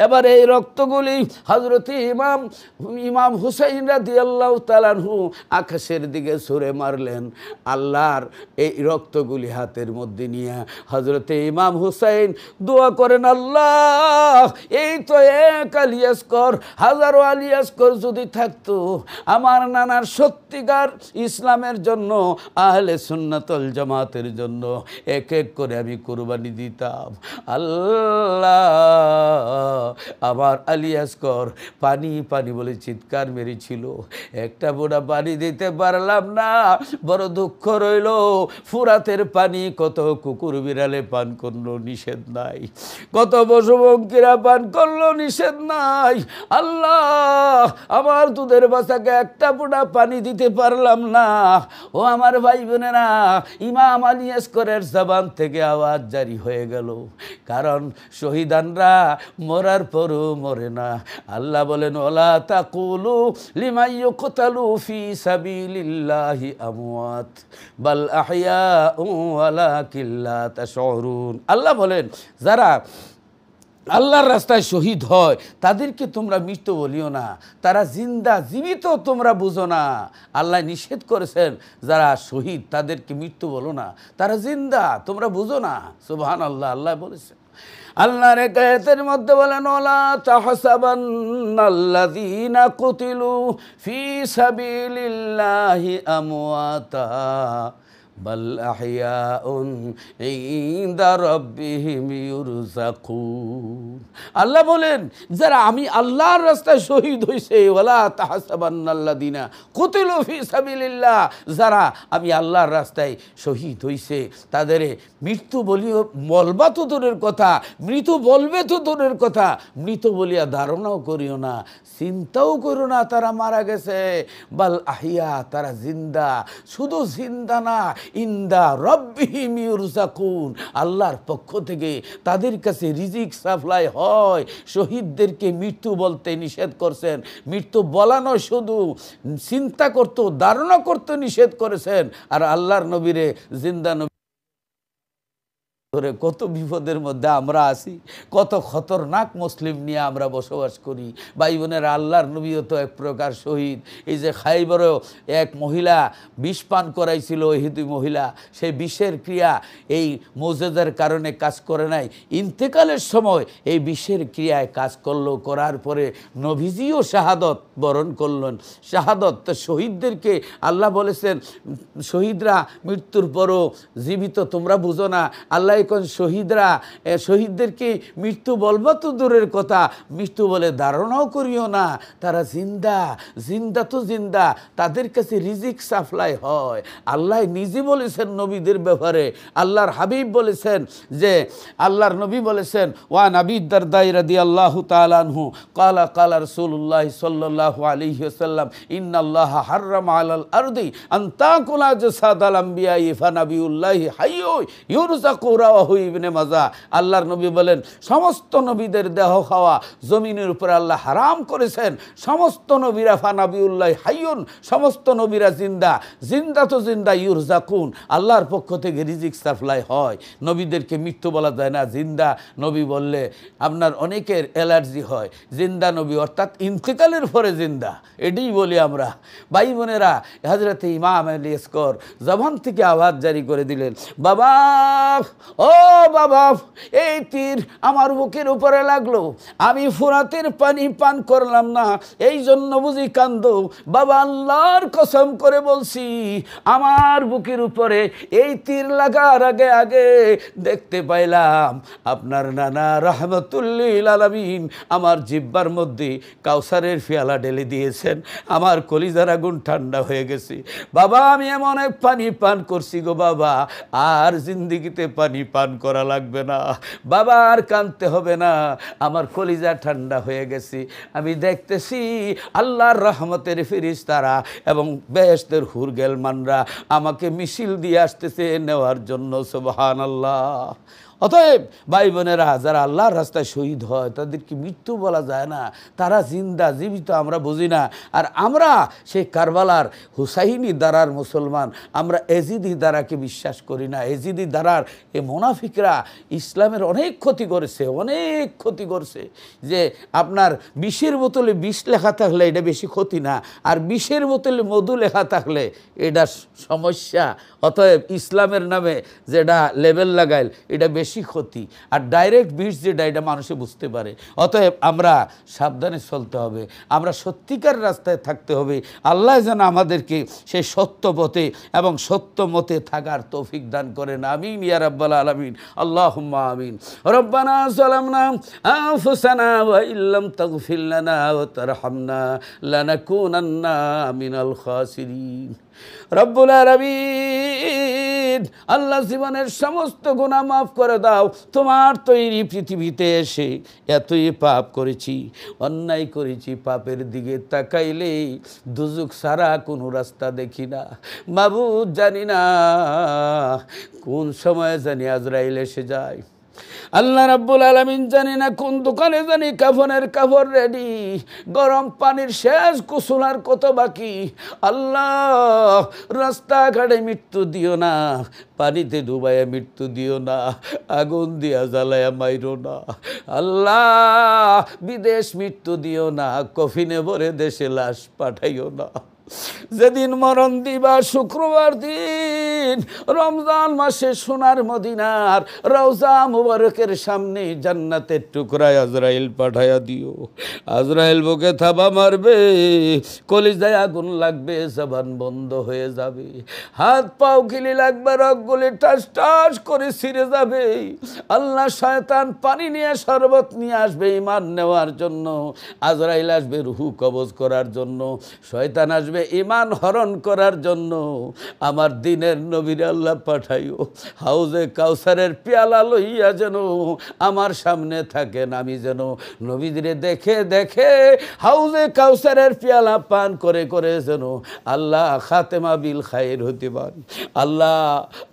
S1: এবার এই রক্তগুলি হযরতে ইমাম হুসাইন রাদিয়াল্লাহু তাআলা আনহু আকাশের দিকে ছুঁড়ে মারলেন। আল্লাহর এই রক্তগুলি হাতের মধ্যে নিয়ে হযরতে ইমাম হুসাইন দোয়া করেন, আল্লাহ এই তো এক আলী আসগর, হাজারো আলী আসগর যদি থাকতো, আমার নানার সত্যিকার ইসলামের জন্য, আহলে সুন্নাতুল জামাতের জন্য এক এক করে আমি কুরবানি দিতাম। আল্লাহ আমার আলী আসগর পানি পানি বলে চিৎকার মেরেছিল, একটা ফোঁটা পানি দিতে পারলাম না, বড় দুঃখ রইল। ফুরাতের পানি কত কুকুর বিড়ালে পান করলো, নিষেধ নাই, কত পশুপঙ্খীরা পান করলো, নিষেধ নাই। আল্লাহ আমার দুধের বাচ্চাকে একটা ফোঁটা পানি দিতে পারলাম না। ও আমার ভাই বোনেরা, ইমাম আলী আসগরের জবান থেকে আওয়াজ জারি হয়ে গেল, কারণ শহীদানরা মরার পরও মরে না। আল্লাহ বলেন, ওয়ালা তাকুলু লিমান ইউকতালু ফি সাবিলিল্লাহি আমওয়াত বাল আহইয়াউ ওয়ালাকিন লা তাশউরুন। আল্লাহ বলেন, যারা আল্লাহর রাস্তায় শহীদ হয় তাদেরকে তোমরা মৃত্যু বলিও না, তারা জিন্দা, জীবিত তোমরা বুঝো না। আল্লাহ নিষেধ করেছেন, যারা শহীদ তাদেরকে মৃত্যু বলো না, তারা জিন্দা, তোমরা বুঝো না। সুবহানাল্লাহ, আল্লাহ বলেছেন। আল্লাহর এক আয়াতের মধ্যে বলেন, ওয়ালা তাহসাবান্নাল্লাযীনা কুতিলু ফি সাবিলিল্লাহি আমওয়াতা বাল আহইয়াউন ইনদা রাব্বিহিম ইউরযাকুন। আল্লাহ বলেন, যারা আমি আল্লাহর রাস্তায় শহীদ হইছে, ওয়ালা তাহসাবান্নাল্লাযীনা কুতিলু ফি সাবিলিল্লাহ, যারা আমি আল্লাহর রাস্তায় শহীদ হইছে তাদের মৃত্যু বলিও বলবা তো দূরের কথা, মৃত্যু বলবে তো দূরের কথা, মৃত বলিয়া ধারণাও করিও না, চিন্তাও করো না তারা মারা গেছে। বাল আহিয়া, তারা জিন্দা, শুধু জিন্দা না, ইন্দা রব্বিহিম ইউরযাকুন, আল্লাহর পক্ষ থেকে তাদের কাছে রিজিক সাপ্লাই হয়। শহীদদেরকে মৃত্যু বলতে নিষেধ করছেন, মৃত্যু বলা নয়, শুধু চিন্তা করতে ধারণা করতে নিষেধ করেছেন। আর আল্লাহর নবীরে জিন্দা নবী ধরে কত বিপদের মধ্যে আমরা আছি, কত খতরনাক মুসলিম নিয়ে আমরা বসবাস করি। ভাই বোনেরা, আল্লাহর নবীও তো এক প্রকার শহীদ। এই যে খাইবরেও এক মহিলা বিষ পান করাইছিল, ইহুদি মহিলা, সেই বিষের ক্রিয়া এই মুজিজার কারণে কাজ করে নাই, ইন্তেকালের সময় এই বিষের ক্রিয়ায় কাজ করলো, করার পরে নবীজিও শাহাদত বরণ করলেন। শাহাদত তো শহীদদেরকে আল্লাহ বলেছেন, শহীদরা মৃত্যুর পরও জীবিত, তোমরা বুঝো না। আল্লাহ এখন শহীদদেরকে মৃত্যু বলবা তো দূরের কথা, মৃত্যু বলে ধারণাও করিও না, তারা জিন্দা, জিন্দা তো জিন্দা, তাদের কাছে রিজিক সাপ্লাই হয়। আল্লাহ নিজে বলেছেন নবীদের ব্যাপারে, আল্লাহর হাবিব বলেছেন যে, আল্লাহর নবী বলেছেন, ওয়ান আবি দারদা রাদিয়াল্লাহু তাআলা আনহু ক্বালা ক্বালা রাসূলুল্লাহ সাল্লাল্লাহু আলাইহি ওয়াসাল্লাম, ইন্নাল্লাহা হাররামা আলাল আরদি আন তাকুলা জাসাদাল আমবিয়াই ফানাবিউল্লাহি হাইয়্যু ইউরযাকু রাওয়াহু ইবনে মাজাহ। আল্লাহর নবী বলেন, সমস্ত নবীদের দেহ খাওয়া জমিনের উপর আল্লাহ হারাম করেছেন। সমস্ত নবীরা ফানাবিউল্লাহি হাইয়্যুন, সমস্ত নবীরা জিন্দা, জিন্দা তো জিন্দা, ইউরযাকুন, আল্লাহর পক্ষ থেকে রিজিক সাপ্লাই হয়। নবীদেরকে মৃত্যু বলা যায় না, জিন্দা নবী বললে আপনার অনেকের অ্যালার্জি হয়। জিন্দা নবী অর্থাৎ ইন্তেকালের পরে জিন্দা, এটাই বলি আমরা। ভাই বোনেরা, হযরত ইমাম আলী আসগর জবান থেকে আওয়াজ জারি করে দিলেন, বাবা, ও বাবা, এই তীর আমার বুকের উপরে লাগলো, আমি ফুরাতের পানি পান করলাম না, এই জন্য বুঝি কান্দো? বাবা, আল্লাহর কসম করে বলছি, আমার বুকের উপরে এই তীর লাগার আগে আগে দেখতে পাইলাম আপনার নানা রাহমাতুল্লিল আলামিন আমার জিহ্বার মধ্যে কাউসারের ফিয়ালা ঢেলে দিয়েছেন, আমার কলিজার আগুন ঠান্ডা হয়ে গেছে। বাবা, আমি এমন এক পানি পান করছি গো বাবা, আর জিন্দিগিতে পানি পান করা লাগবে না বাবা, আর কাঁদতে হবে না, আমার কলিজা ঠান্ডা হয়ে গেছে। আমি দেখতেছি আল্লাহর রহমতের ফেরেশতারা এবং বেহেশতের হুরগেলমানরা আমাকে মিছিল দিয়ে আসতেছে নেওয়ার জন্য। সুবহানাল্লাহ। অতএব ভাই বোনেরা, যারা আল্লাহর রাস্তায় শহীদ হয় তাদেরকে মৃত্যু বলা যায় না, তারা জিন্দা, জীবিত আমরা বুঝি না। আর আমরা সেই কারবালার হুসাইনি দারার মুসলমান, আমরা এজিদি দারাকে বিশ্বাস করি না। এজিদি দারার এ মুনাফিকরা ইসলামের অনেক ক্ষতি করেছে, অনেক ক্ষতি করছে। যে আপনার বিষের বোতলে বিষ লেখা থাকলে এটা বেশি ক্ষতি না, আর বিষের বোতলে মধু লেখা থাকলে এটা সমস্যা। অতএব ইসলামের নামে যেটা লেবেল লাগাইল এটা বেশি ক্ষতি, আর ডাইরেক্ট বিষ যেটা এটা মানুষে বুঝতে পারে। অতএব আমরা সাবধানে চলতে হবে, আমরা সত্যিকার রাস্তায় থাকতে হবে। আল্লাহ যেন আমাদেরকে সেই সত্য পথে এবং সত্য মতে থাকার তৌফিক দান করেন। আমিন ইয়া রাব্বাল আলামিন, আল্লাহুম্মা আমিন। রব্বানা যালামনা আনফুসানা ওয়া ইল্লাম তাগফির লানা ওয়া তারহামনা লানাকুনান্না মিনাল খাসিরিন। রব্বুল আলামিন, আল্লাহ জীবনের সমস্ত গুনাহ মাফ করে দাও। তোমার তৈরি পৃথিবীতে এসে এতই পাপ করেছি, অন্যায় করেছি, পাপের দিকে তাকাইলে দুজক ছাড়া কোনো রাস্তা দেখি না। মাবুদ, জানি না কোন সময় জানি আজরাইল এসে যায়। আল্লাহ রাব্বুল আলামিন, জানি না কোন দোকানে জানি কাফনের কাপড় রেডি, গরম পানির শেষ কুসুলার কত বাকি। আল্লাহ, রাস্তাঘাটে মৃত্যু দিও না, পানিতে ডুবাইয়া মৃত্যু দিও না, আগুন দিয়া জ্বালায়া মাইরো না। আল্লাহ, বিদেশ মৃত্যু দিও না, কফিনে ভরে দেশে লাশ পাঠাইও না। যেদিন মরণ দিবা শুক্রবার দিন রমজান মাসে সোনার মদিনার রওজা মুবারকের সামনে জান্নাতের টুকরায় আজরাইল পাঠায়া দিও। আজরাইল বুকে থাবা মারবে, কলিজায় আগুন লাগবে, জবান বন্ধ হয়ে যাবে, হাত পাও গিলি লাগবে, রগগুলি টাস টাস করে ছিঁড়ে যাবে। আল্লাহ শয়তান পানি নিয়ে শরবত নিয়ে আসবে ঈমান নেওয়ার জন্য, আজরাইল আসবে রুহু কবজ করার জন্য, শয়তান আসবে ঈমান হরণ করার জন্য। আমার দিনের নবীর আল্লাহ পাঠাইও, হাউজে কাউসারের পেয়ালা লইয়া যেন আমার সামনে থাকেন, আমি যেন নবীদের দেখে দেখে হাউজে কাউসারের পেয়ালা পান করে করে যেন আল্লাহ খাতেমা বিল খায়ের হতে পারি। আল্লাহ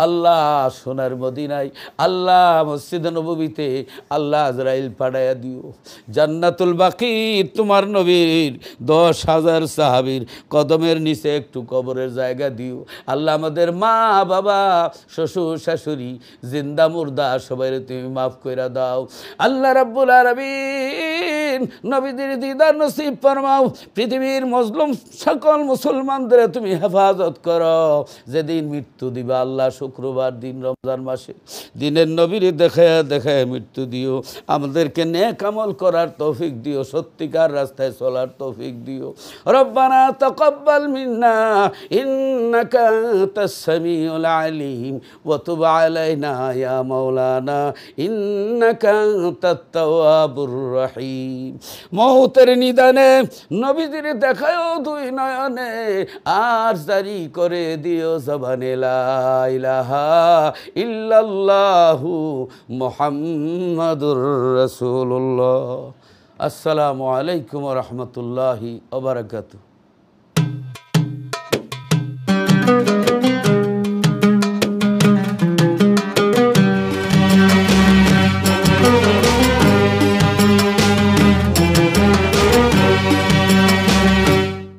S1: আল্লাহ সোনার মদিনায়, আল্লাহ মসজিদে নববীতে আল্লাহ আজরাইল পাঠাইয়া দিও। জান্নাতুল বাকি তোমার নবীর 10,000 সাহাবীর কদমের নিচে একটু কবরের জায়গা দিও। আল্লাহ আমাদের মা বাবা শ্বশুর শাশুড়ি জিন্দা মুর্দা সবাই তুমি মাফ কইরা দাও। আল্লাহ রাব্বুল আলামিন নবীদের দিদার নসিব ফরমাও। পৃথিবীর মজলুম সকল মুসলমানদের তুমি হেফাজত করো। যেদিন মৃত্যু দিবা আল্লাহ শুক্রবার দিন রমজান মাসে দিনের নবীর দেখায় দেখায় মৃত্যু দিও। আমাদেরকে নেক আমল করার তৌফিক দিও, সত্যিকার রাস্তায় চলার তৌফিক দিও। রব্বানা তাকাব্বাল মিন্না ইন্নাকা আনতাস সামিউল আলিম ওয়া তুব আলাইনা ইয়া মাওলানা ইন্নাকা আনতাত তাওয়াবুর রহিম। মওতের নিদানে নবীদের দেখায়ও দুই নয়নে, আর জারি করে দিও জবানে লা ইলাহা ইল্লাল্লাহু মুহাম্মাদুর রাসূলুল্লাহ। আসসালামু আলাইকুম ওয়া রাহমাতুল্লাহি ওয়া বারাকাতুহু।